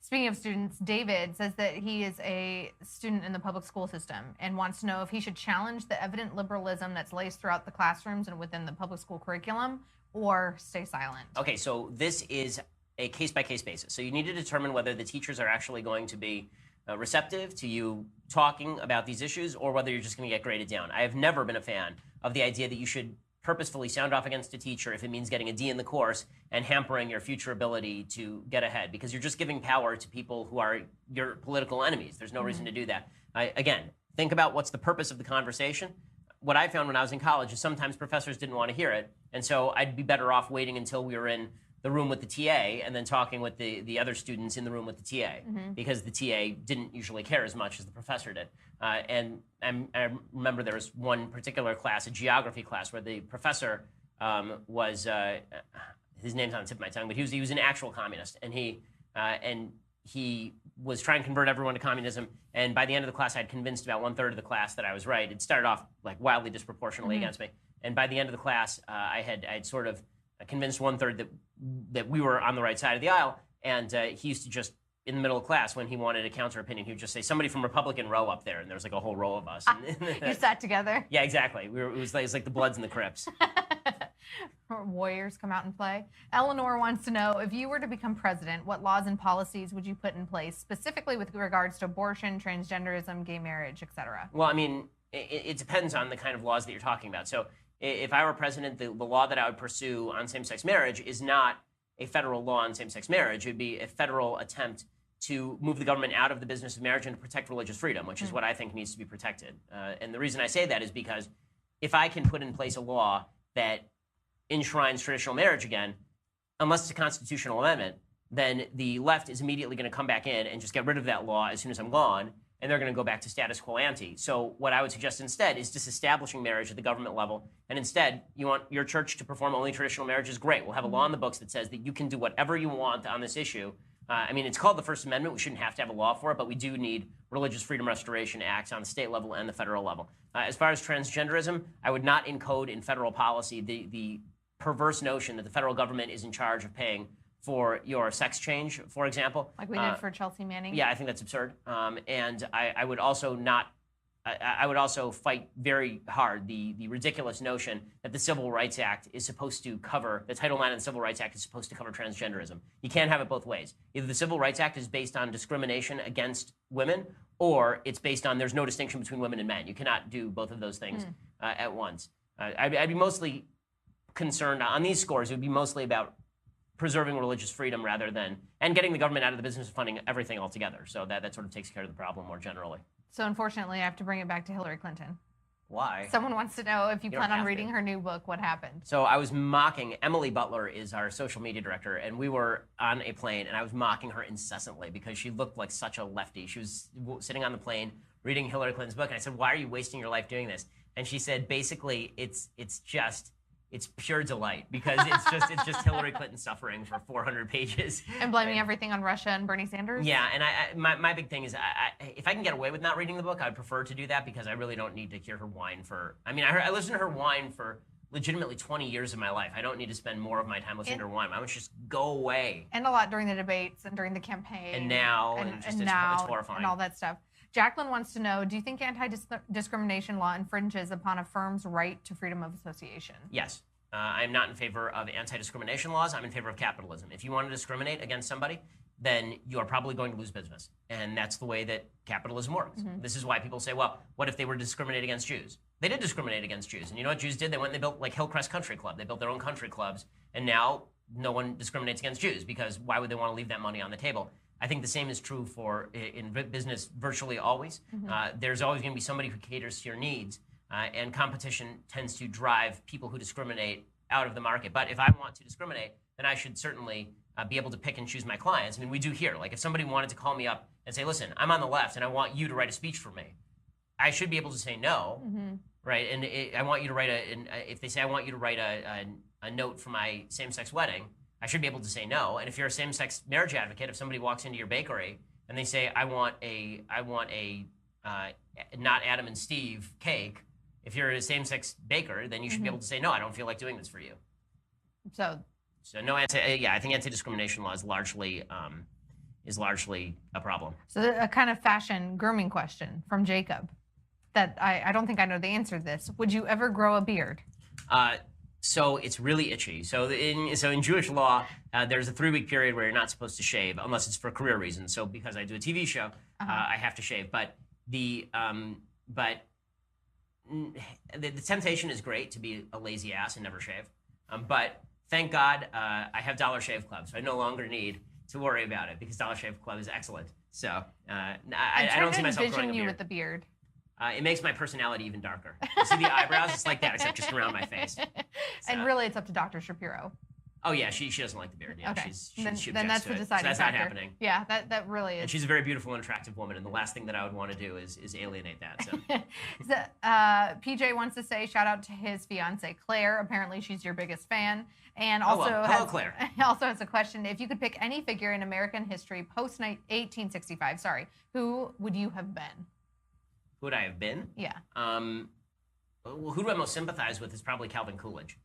Speaking of students, David says that he is a student in the public school system and wants to know if he should challenge the evident liberalism that's laced throughout the classrooms and within the public school curriculum or stay silent. Okay, so this is a case-by-case basis. So you need to determine whether the teachers are actually going to be receptive to you talking about these issues or whether you're just going to get graded down. I have never been a fan of the idea that you should purposefully sound off against a teacher if it means getting a D in the course and hampering your future ability to get ahead because you're just giving power to people who are your political enemies. There's no reason to do that. Again, think about what's the purpose of the conversation. What I found when I was in college is sometimes professors didn't want to hear it, and so I'd be better off waiting until we were in the room with the TA and then talking with the other students in the room with the TA because the TA didn't usually care as much as the professor did. And I remember there was one particular class, a geography class, where the professor was, his name's on the tip of my tongue, but he was an actual communist. And he was trying to convert everyone to communism. And by the end of the class, I had convinced about 1/3 of the class that I was right. It started off like wildly disproportionately against me. And by the end of the class, I had sort of convinced 1/3 that we were on the right side of the aisle. And he used to just, in the middle of class, when he wanted a counter opinion, he would just say, somebody from Republican row up there. And there was like a whole row of us. You sat together? Yeah, exactly. It was like the Bloods and the Crips. Warriors come out and play. Eleanor wants to know, if you were to become president, what laws and policies would you put in place, specifically with regards to abortion, transgenderism, gay marriage, etc.? Well, I mean, it depends on the kind of laws that you're talking about. So if I were president, the law that I would pursue on same-sex marriage is not a federal law on same-sex marriage. It would be a federal attempt to move the government out of the business of marriage and to protect religious freedom, which is what I think needs to be protected. And the reason I say that is because if I can put in place a law that enshrines traditional marriage again, unless it's a constitutional amendment, then the left is immediately going to come back in and just get rid of that law as soon as I'm gone, and they're going to go back to status quo ante. So what I would suggest instead is disestablishing marriage at the government level, and instead, you want your church to perform only traditional marriages, great. We'll have a law in the books that says that you can do whatever you want on this issue. I mean, it's called the First Amendment. We shouldn't have to have a law for it, but we do need religious freedom restoration acts on the state level and the federal level. As far as transgenderism, I would not encode in federal policy the perverse notion that the federal government is in charge of paying for your sex change, for example. Like we did for Chelsea Manning? Yeah, I think that's absurd. And I would also not... I would also fight very hard the ridiculous notion that the Civil Rights Act is supposed to cover, the Title IX of the Civil Rights Act is supposed to cover transgenderism. You can't have it both ways. Either the Civil Rights Act is based on discrimination against women, or it's based on there's no distinction between women and men. You cannot do both of those things at once. I'd be mostly concerned on these scores. It would be mostly about preserving religious freedom rather than, and getting the government out of the business of funding everything altogether. So that sort of takes care of the problem more generally. So unfortunately, I have to bring it back to Hillary Clinton. Why? Someone wants to know if you plan on reading her new book, what happened? So I was mocking, Emily Butler is our social media director, and we were on a plane, and I was mocking her incessantly because she looked like such a lefty. She was sitting on the plane reading Hillary Clinton's book, and I said, why are you wasting your life doing this? And she said, basically, it's pure delight because it's just Hillary Clinton suffering for 400 pages and blaming everything on Russia and Bernie Sanders. Yeah, and my big thing is if I can get away with not reading the book, I'd prefer to do that because I really don't need to hear her whine for. I mean, I listened to her whine for legitimately 20 years of my life. I don't need to spend more of my time listening to her whine. I want to just go away. And a lot during the debates and during the campaign. And now, it's horrifying. And all that stuff. Jacqueline wants to know, do you think anti-discrimination law infringes upon a firm's right to freedom of association? Yes. I'm not in favor of anti-discrimination laws. I'm in favor of capitalism. If you want to discriminate against somebody, then you are probably going to lose business. And that's the way that capitalism works. This is why people say, well, what if they were to discriminate against Jews? They did discriminate against Jews. And you know what Jews did? They went and they built like Hillcrest Country Club. They built their own country clubs. And now no one discriminates against Jews because why would they want to leave that money on the table? I think the same is true in business virtually always. There's always going to be somebody who caters to your needs, and competition tends to drive people who discriminate out of the market. But if I want to discriminate, then I should certainly be able to pick and choose my clients. I mean, we do here. Like if somebody wanted to call me up and say, listen, I'm on the left and I want you to write a speech for me, I should be able to say no, right? And I want you to write if they say I want you to write a note for my same-sex wedding, I should be able to say no. And if you're a same-sex marriage advocate, if somebody walks into your bakery and they say, I want a not Adam and Steve cake, if you're a same-sex baker, then you should be able to say, no, I don't feel like doing this for you. So no, I think anti-discrimination law is largely a problem. So a kind of fashion grooming question from Jacob that I don't think I know the answer to this. Would you ever grow a beard? So it's really itchy. So in Jewish law, there's a 3-week period where you're not supposed to shave unless it's for career reasons. So because I do a TV show, I have to shave. But the temptation is great to be a lazy ass and never shave. But thank God I have Dollar Shave Club, so I no longer need to worry about it because Dollar Shave Club is excellent. So I don't see myself growing a beard. You with the beard. It makes my personality even darker. You see the eyebrows? It's like that, except just around my face. So. And really, it's up to Dr. Shapiro. Oh, yeah, she doesn't like the beard. Yeah, okay. she then that's the deciding factor. That's not happening. Yeah, that really is. And she's a very beautiful and attractive woman, and the last thing that I would want to do is alienate that. So. PJ wants to say shout out to his fiance Claire. Apparently, she's your biggest fan. And also hello, Claire. Also has a question. If you could pick any figure in American history post 1865, who would you have been? Who would I have been? Yeah. Well, who do I most sympathize with is probably Calvin Coolidge.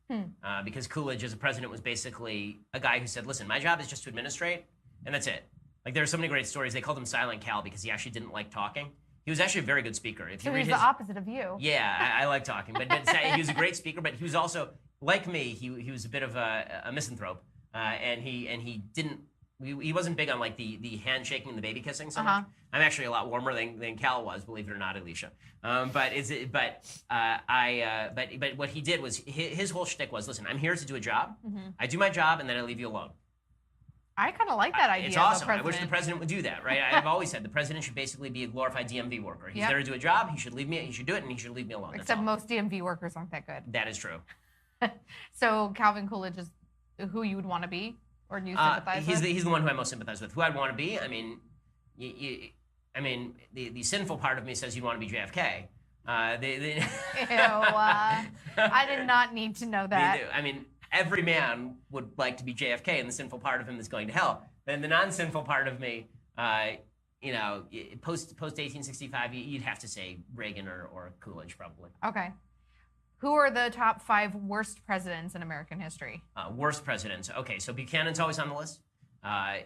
Because Coolidge, as a president, was basically a guy who said, listen, my job is just to administrate, and that's it. Like, there are so many great stories. They called him Silent Cal because he actually didn't like talking. He was actually a very good speaker. If you read the opposite of you. Yeah, I like talking. But he was a great speaker, but he was also, like me, he was a bit of a misanthrope. And he didn't, he wasn't big on like the handshaking and the baby kissing so much. I'm actually a lot warmer than Cal was, believe it or not, Alicia. But what he did was his whole shtick was, listen, I'm here to do a job. I do my job and then I leave you alone. I kind of like that idea. It's awesome. The I wish the president would do that, right? I've always said the president should basically be a glorified DMV worker. He's there to do a job. He should leave me. He should do it, and he should leave me alone. Except most DMV workers aren't that good. That is true. So Calvin Coolidge is who you would want to be, or you sympathize with? He's the one who I most sympathize with. Who I'd want to be? I mean, the sinful part of me says you'd want to be JFK. Ew, I did not need to know that. I mean, every man would like to be JFK, and the sinful part of him is going to hell. Then the non-sinful part of me, post 1865, you'd have to say Reagan or Coolidge, probably. Okay. Who are the top 5 worst presidents in American history? Worst presidents. Okay, so Buchanan's always on the list.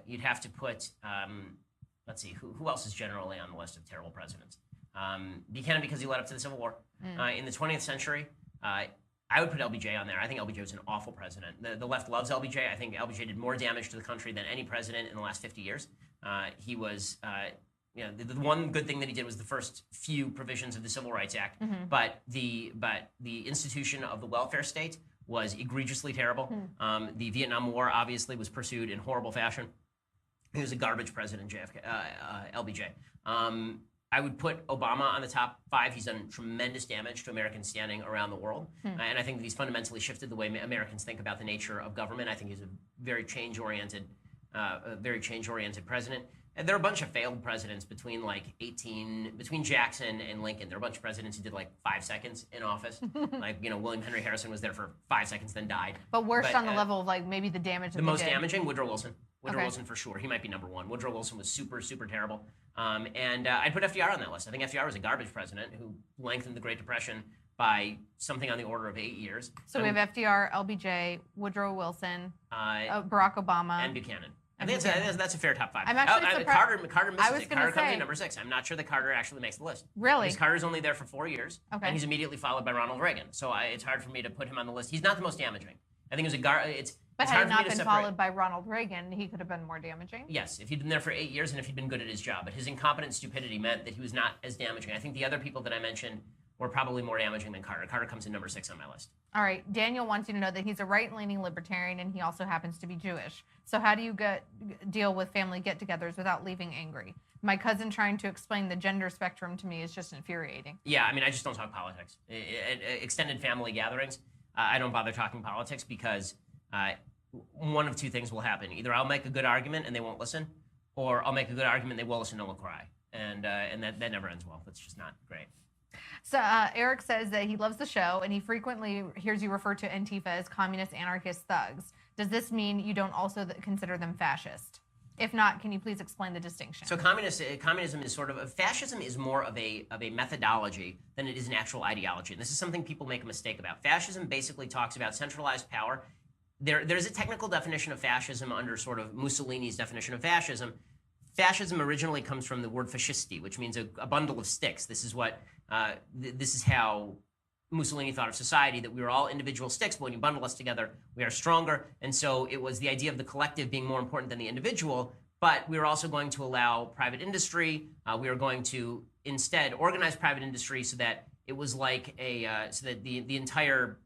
You'd have to put, let's see, who else is generally on the list of terrible presidents? Buchanan, because he led up to the Civil War. In the 20th century, I would put LBJ on there. I think LBJ was an awful president. The left loves LBJ. I think LBJ did more damage to the country than any president in the last 50 years. He was, the one good thing that he did was the first few provisions of the Civil Rights Act. But the institution of the welfare state was egregiously terrible. The Vietnam War obviously was pursued in horrible fashion. He was a garbage president, LBJ. I would put Obama on the top 5. He's done tremendous damage to American standing around the world. And I think that he's fundamentally shifted the way Americans think about the nature of government. I think he's a very change-oriented president. And there are a bunch of failed presidents between Jackson and Lincoln. There are a bunch of presidents who did 5 seconds in office. William Henry Harrison was there for 5 seconds, then died. But worst on the level of maybe the damage that the most did. Damaging, Woodrow Wilson. Woodrow Wilson for sure. He might be number 1. Woodrow Wilson was super, super terrible. And I'd put FDR on that list. I think FDR was a garbage president who lengthened the Great Depression by something on the order of 8 years. So we have FDR, LBJ, Woodrow Wilson, Barack Obama, and Buchanan. I think that's a fair top 5. I'm actually surprised. Carter misses it. Carter comes in number 6. I'm not sure that Carter actually makes the list. Really? Because Carter's only there for 4 years. Okay. And he's immediately followed by Ronald Reagan. So it's hard for me to put him on the list. He's not the most damaging. I think it was But had he not been followed by Ronald Reagan, he could have been more damaging? Yes, if he'd been there for 8 years and if he'd been good at his job. But his incompetent stupidity meant that he was not as damaging. I think the other people that I mentioned were probably more damaging than Carter. Carter comes in number 6 on my list. All right. Daniel wants you to know that he's a right-leaning libertarian and he also happens to be Jewish. So how do you deal with family get-togethers without leaving angry? My cousin trying to explain the gender spectrum to me is just infuriating. Yeah, I just don't talk politics. Extended family gatherings, I don't bother talking politics because one of two things will happen. Either I'll make a good argument and they won't listen, or I'll make a good argument and they will listen and will cry. And that never ends well. That's just not great. So Eric says that he loves the show and he frequently hears you refer to Antifa as communist, anarchist thugs. Does this mean you don't also consider them fascist? If not, can you please explain the distinction? So communism is fascism is more of a methodology than it is an actual ideology. And this is something people make a mistake about. Fascism basically talks about centralized power. There's a technical definition of fascism under sort of Mussolini's definition of fascism. Fascism originally comes from the word fascisti, which means a bundle of sticks. This is how Mussolini thought of society, that we were all individual sticks, but when you bundle us together, we are stronger. And so it was the idea of the collective being more important than the individual, but we were also going to allow private industry. We were going to instead organize private industry so that it was like so that the entire,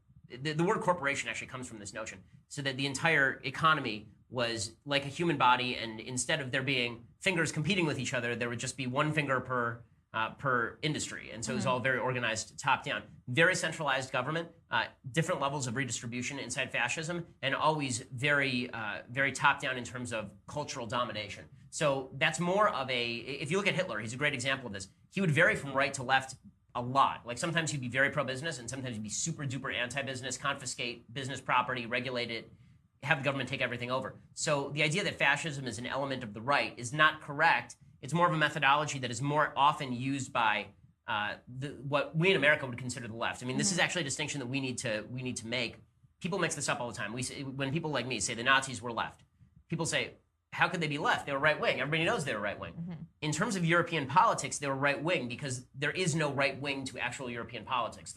the word corporation actually comes from this notion, so that the entire economy was like a human body, and instead of there being fingers competing with each other, there would just be one finger per industry. And so it was all very organized top-down. Very centralized government, different levels of redistribution inside fascism, and always very top-down in terms of cultural domination. So that's more of if you look at Hitler, he's a great example of this. He would vary from right to left a lot. Like sometimes he'd be very pro-business, and sometimes he'd be super-duper anti-business, confiscate business property, regulate it, have the government take everything over. So the idea that fascism is an element of the right is not correct. It's more of a methodology that is more often used by what we in America would consider the left. I mean, this is actually a distinction that we need to make. People mix this up all the time. When people like me say the Nazis were left, people say, how could they be left? They were right wing. Everybody knows they were right wing. In terms of European politics, they were right wing because there is no right wing to actual European politics.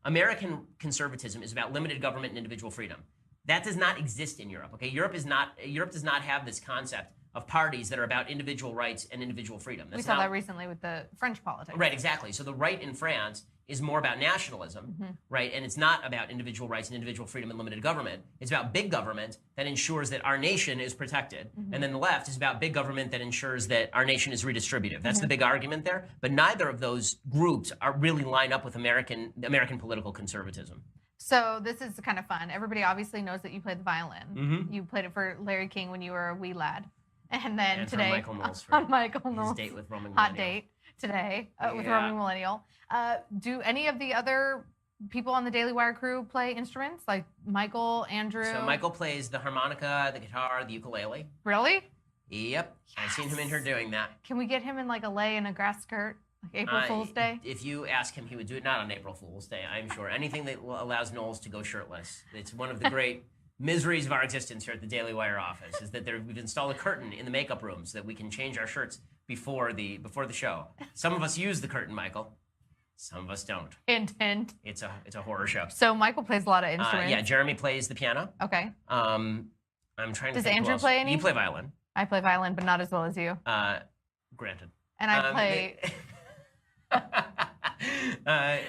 American conservatism is about limited government and individual freedom. That does not exist in Europe. Okay, Europe does not have this concept of parties that are about individual rights and individual freedom. We saw that recently with the French politics. Right, exactly. So the right in France is more about nationalism, right? And it's not about individual rights and individual freedom and limited government. It's about big government that ensures that our nation is protected. And then the left is about big government that ensures that our nation is redistributive. That's the big argument there. But neither of those groups are really line up with American political conservatism. So this is kind of fun. Everybody obviously knows that you played the violin. You played it for Larry King when you were a wee lad. And then today, Michael Knowles on Michael Knowles' his date with Roman hot Millennial. date today with Roman Millennial. Do any of the other people on the Daily Wire crew play instruments, like Michael, Andrew? So Michael plays the harmonica, the guitar, the ukulele. Really? Yep, I've seen him in here doing that. Can we get him in like a lei and a grass skirt, like April Fool's Day? If you ask him, he would do it. Not on April Fool's Day, I'm sure. Anything that allows Knowles to go shirtless. It's one of the great miseries of our existence here at the Daily Wire office, is that we've installed a curtain in the makeup room so that we can change our shirts before the show. Some of us use the curtain, Michael. Some of us don't. Hint, hint. It's a horror show. So Michael plays a lot of instruments. Yeah, Jeremy plays the piano. Okay. I'm trying to Does think Andrew who else. play any? You play violin. I play violin, but not as well as you. Granted. And I play...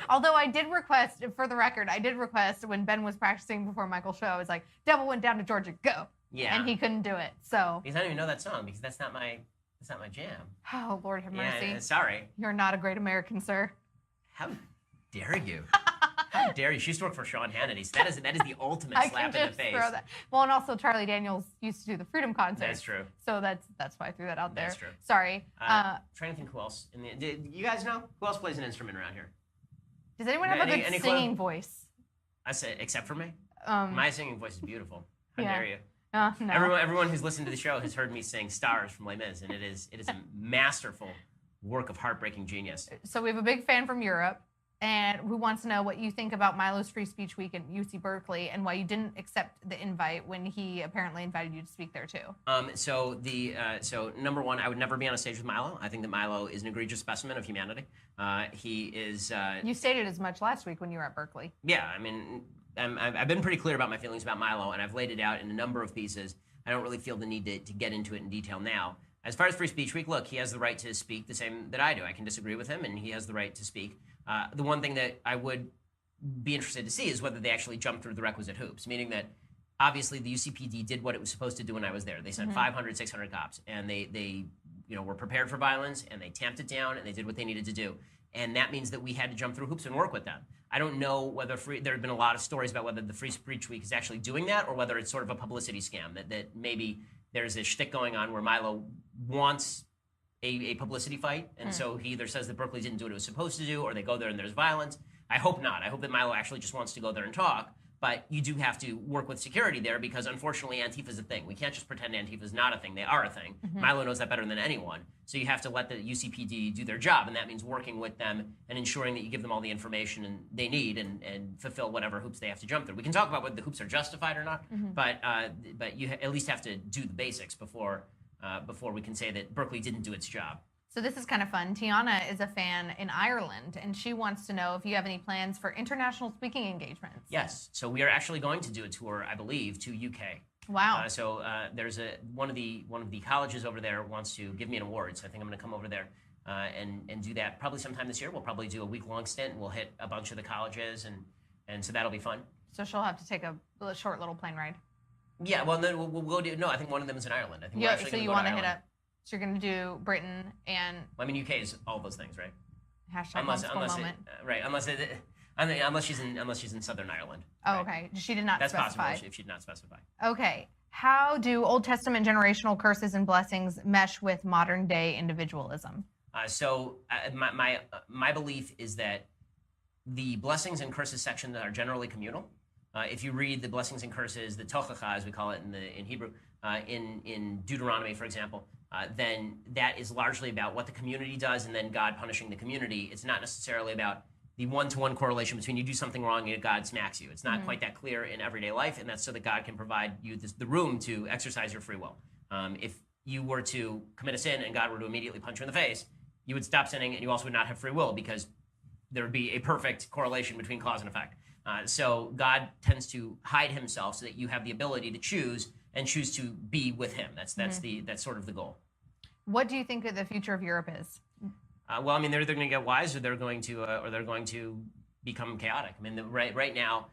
Although I did request, for the record, when Ben was practicing before Michael's show, I was like, Devil Went Down to Georgia, go. Yeah. And he couldn't do it, so. Because I don't even know that song, because that's not my jam. Oh, Lord have mercy. Yeah, sorry. You're not a great American, sir. How dare you? How dare you? She used to work for Sean Hannity. So that is the ultimate slap in the face. Throw that. Well, and also Charlie Daniels used to do the Freedom Concert. That's true. So that's why I threw that out there. That's true. Sorry. Trying to think who else. You guys know who else plays an instrument around here? Does anyone have a good singing voice? I say, except for me. My singing voice is beautiful. How dare you? No. Everyone who's listened to the show has heard me sing "Stars" from Les Mis, and it is a masterful work of heartbreaking genius. So we have a big fan from Europe, and who wants to know what you think about Milo's Free Speech Week at UC Berkeley, and why you didn't accept the invite when he apparently invited you to speak there too. So number one, I would never be on a stage with Milo. I think that Milo is an egregious specimen of humanity. He is. You stated as much last week when you were at Berkeley. Yeah, I mean, I've been pretty clear about my feelings about Milo, and I've laid it out in a number of pieces. I don't really feel the need to get into it in detail now. As far as Free Speech Week, look, he has the right to speak the same that I do. I can disagree with him, and he has the right to speak. The one thing that I would be interested to see is whether they actually jumped through the requisite hoops, meaning that obviously the UCPD did what it was supposed to do when I was there. They sent 500, 600 cops, and they were prepared for violence, and they tamped it down, and they did what they needed to do. And that means that we had to jump through hoops and work with them. I don't know whether there have been a lot of stories about whether the Free Speech Week is actually doing that, or whether it's sort of a publicity scam, that maybe there's a shtick going on where Milo wants a publicity fight, and so he either says that Berkeley didn't do what it was supposed to do, or they go there and there's violence. I hope not. I hope that Milo actually just wants to go there and talk, but you do have to work with security there, because unfortunately Antifa's a thing. We can't just pretend Antifa's not a thing. They are a thing. Milo knows that better than anyone. So you have to let the UCPD do their job, and that means working with them and ensuring that you give them all the information they need and fulfill whatever hoops they have to jump through. We can talk about whether the hoops are justified or not, but you at least have to do the basics before we can say that Berkeley didn't do its job. So this is kind of fun. Tiana is a fan in Ireland, and she wants to know if you have any plans for international speaking engagements. Yes. So we are actually going to do a tour, I believe, to UK. Wow. There's one of the colleges over there wants to give me an award, so I think I'm going to come over there and do that probably sometime this year. We'll probably do a week-long stint, and we'll hit a bunch of the colleges, and so that'll be fun. So she'll have to take a short little plane ride. Yeah. Well, then we'll go do. No, I think one of them is in Ireland. I think Yeah. So you want to hit up. So you're going to do Britain and... Well, I mean, UK is all those things, right? Hashtag homeschool moment. Right, unless she's in Southern Ireland. Oh, right? okay. She did not That's specify. possible if she did not specify. Okay. How do Old Testament generational curses and blessings mesh with modern day individualism? My belief is that the blessings and curses sections are generally communal. If you read the blessings and curses, the tochacha, as we call it in Hebrew, in Deuteronomy, for example, then that is largely about what the community does and then God punishing the community. It's not necessarily about the one-to-one correlation between you do something wrong and God smacks you. It's not quite that clear in everyday life, and that's so that God can provide you the room to exercise your free will. If you were to commit a sin and God were to immediately punch you in the face, you would stop sinning, and you also would not have free will, because there would be a perfect correlation between cause and effect. So God tends to hide himself so that you have the ability to choose to be with him. That's sort of the goal. What do you think that the future of Europe is? Well, I mean, they're going to get wise, or they're going to become chaotic. I mean, right now,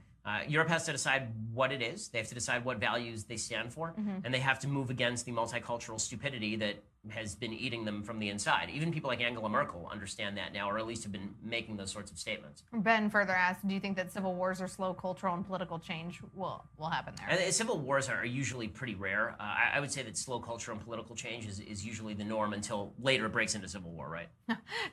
Europe has to decide what it is. They have to decide what values they stand for, and they have to move against the multicultural stupidity that has been eating them from the inside. Even people like Angela Merkel understand that now, or at least have been making those sorts of statements. Ben further asked, do you think that civil wars or slow cultural and political change will happen there? Civil wars are usually pretty rare. I would say that slow cultural and political change is usually the norm until later it breaks into civil war, right?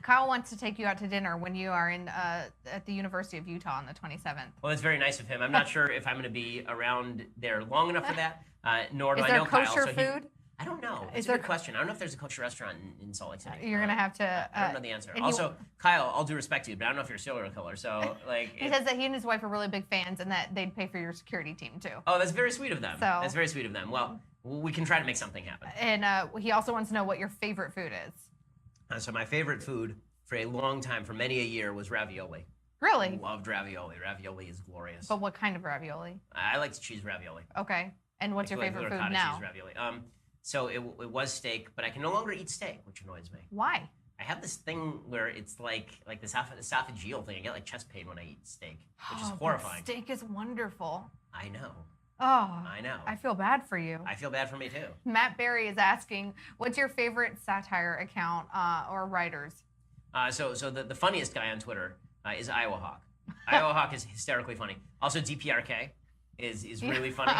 Kyle wants to take you out to dinner when you are at the University of Utah on the 27th. Well, that's very nice of him. I'm not sure if I'm going to be around there long enough for that, nor do I know Kyle. Is there kosher food? I don't know. It's a good question. I don't know if there's a kosher restaurant in Salt Lake City. You're going to have to... I don't know the answer. Also, Kyle, all due respect to you, but I don't know if you're a serial killer, so, like... He says that he and his wife are really big fans and that they'd pay for your security team, too. Oh, that's very sweet of them. That's very sweet of them. Well, we can try to make something happen. And he also wants to know what your favorite food is. So my favorite food for a long time, for many a year, was ravioli. Really? Loved ravioli. Ravioli is glorious. But what kind of ravioli? I like to cheese ravioli. Okay. And what's your favorite food now? Cheese ravioli. So it was steak, but I can no longer eat steak, which annoys me. Why? I have this thing where it's like this esophageal thing. I get like chest pain when I eat steak, which is horrifying. Steak is wonderful. I know. Oh, I know. I feel bad for you. I feel bad for me too. Matt Berry is asking, what's your favorite satire account or writers? So the funniest guy on Twitter is Iowa Hawk. Iowa Hawk is hysterically funny. Also, DPRK is really funny.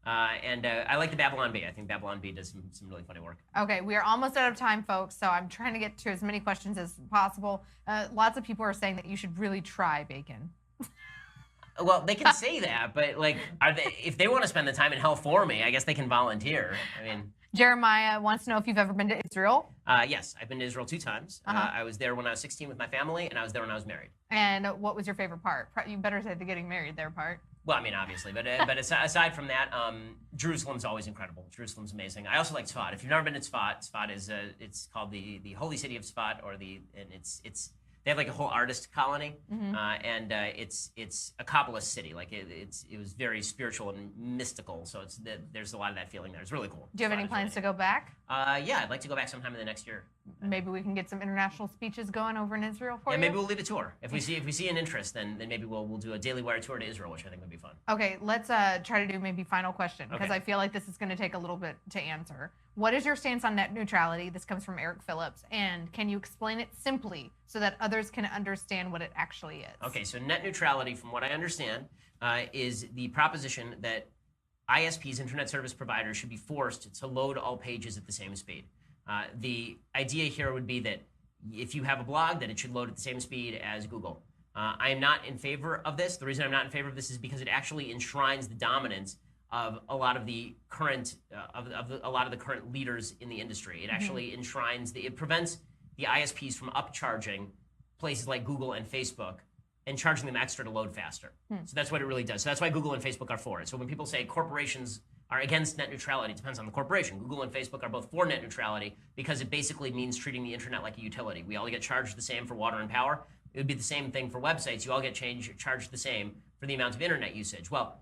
And I like the Babylon Bee. I think Babylon Bee does some really funny work. Okay, we are almost out of time, folks, so I'm trying to get to as many questions as possible. Lots of people are saying that you should really try bacon. Well, they can say that, but like, if they want to spend the time in hell for me, I guess they can volunteer. I mean... Jeremiah wants to know if you've ever been to Israel. Yes, I've been to Israel 2 times. I was there when I was 16 with my family, and I was there when I was married. And what was your favorite part? You better say the getting married there part. Well, I mean, obviously, but aside from that, Jerusalem's always incredible. Jerusalem's amazing. I also like Tzfat. If you've never been to Tzfat, Tzfat is it's called the holy city of Tzfat, and it's they have like a whole artist colony, and it's a Kabbalist city. Like it was very spiritual and mystical. So there's a lot of that feeling there. It's really cool. Do you have any plans to go back? Yeah, I'd like to go back sometime in the next year. Maybe we can get some international speeches going over in Israel for you. Yeah, maybe we'll lead a tour. If we see an interest, then maybe we'll do a Daily Wire tour to Israel, which I think would be fun. Okay, let's try to do maybe final question, because I feel like this is going to take a little bit to answer. What is your stance on net neutrality? This comes from Eric Phillips. And can you explain it simply so that others can understand what it actually is? Okay, so net neutrality, from what I understand, is the proposition that ISPs, internet service providers, should be forced to load all pages at the same speed. The idea here would be that if you have a blog, that it should load at the same speed as Google. I am not in favor of this. The reason I'm not in favor of this is because it actually enshrines the dominance of a lot of the current current leaders in the industry. It actually enshrines it prevents the ISPs from upcharging places like Google and Facebook and charging them extra to load faster. So that's what it really does. So that's why Google and Facebook are for it. So when people say corporations are against net neutrality, it depends on the corporation. Google and Facebook are both for net neutrality because it basically means treating the internet like a utility. We all get charged the same for water and power. It would be the same thing for websites. You all get charged the same for the amount of internet usage. Well,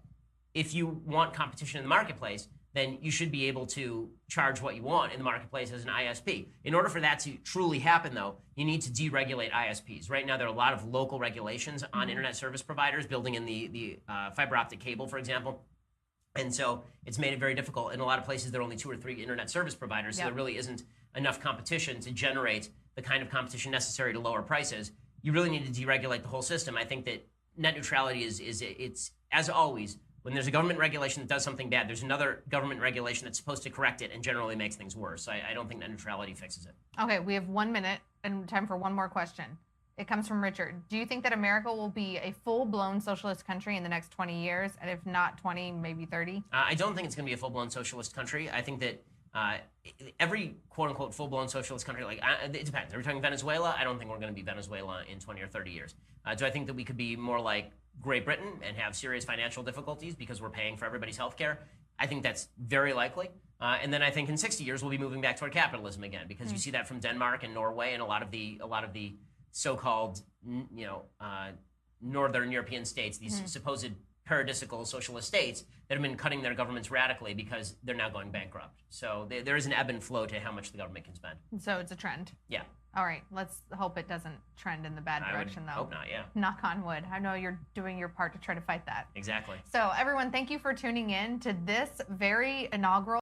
if you want competition in the marketplace, then you should be able to charge what you want in the marketplace as an ISP. In order for that to truly happen, though, you need to deregulate ISPs. Right now, there are a lot of local regulations on internet service providers, building in the fiber optic cable, for example. And so it's made it very difficult. In a lot of places, there are only 2 or 3 internet service providers, so there really isn't enough competition to generate the kind of competition necessary to lower prices. You really need to deregulate the whole system. I think that net neutrality it's, as always, when there's a government regulation that does something bad, there's another government regulation that's supposed to correct it and generally makes things worse. I don't think net neutrality fixes it. Okay, we have 1 minute and time for one more question. It comes from Richard. Do you think that America will be a full-blown socialist country in the next 20 years? And if not 20, maybe 30? I don't think it's going to be a full-blown socialist country. I think that every quote-unquote full-blown socialist country, it depends. Are we talking Venezuela? I don't think we're going to be Venezuela in 20 or 30 years. Do I think that we could be more like Great Britain and have serious financial difficulties because we're paying for everybody's health care? I think that's very likely. And then I think in 60 years we'll be moving back toward capitalism again, because you see that from Denmark and Norway and a lot of the so-called northern European states, these supposed paradisical socialist states that have been cutting their governments radically because they're now going bankrupt. So there is an ebb and flow to how much the government can spend. So it's a trend. Yeah. All right, let's hope it doesn't trend in the bad direction, though. I hope not, yeah. Knock on wood. I know you're doing your part to try to fight that. Exactly. So everyone, thank you for tuning in to this very inaugural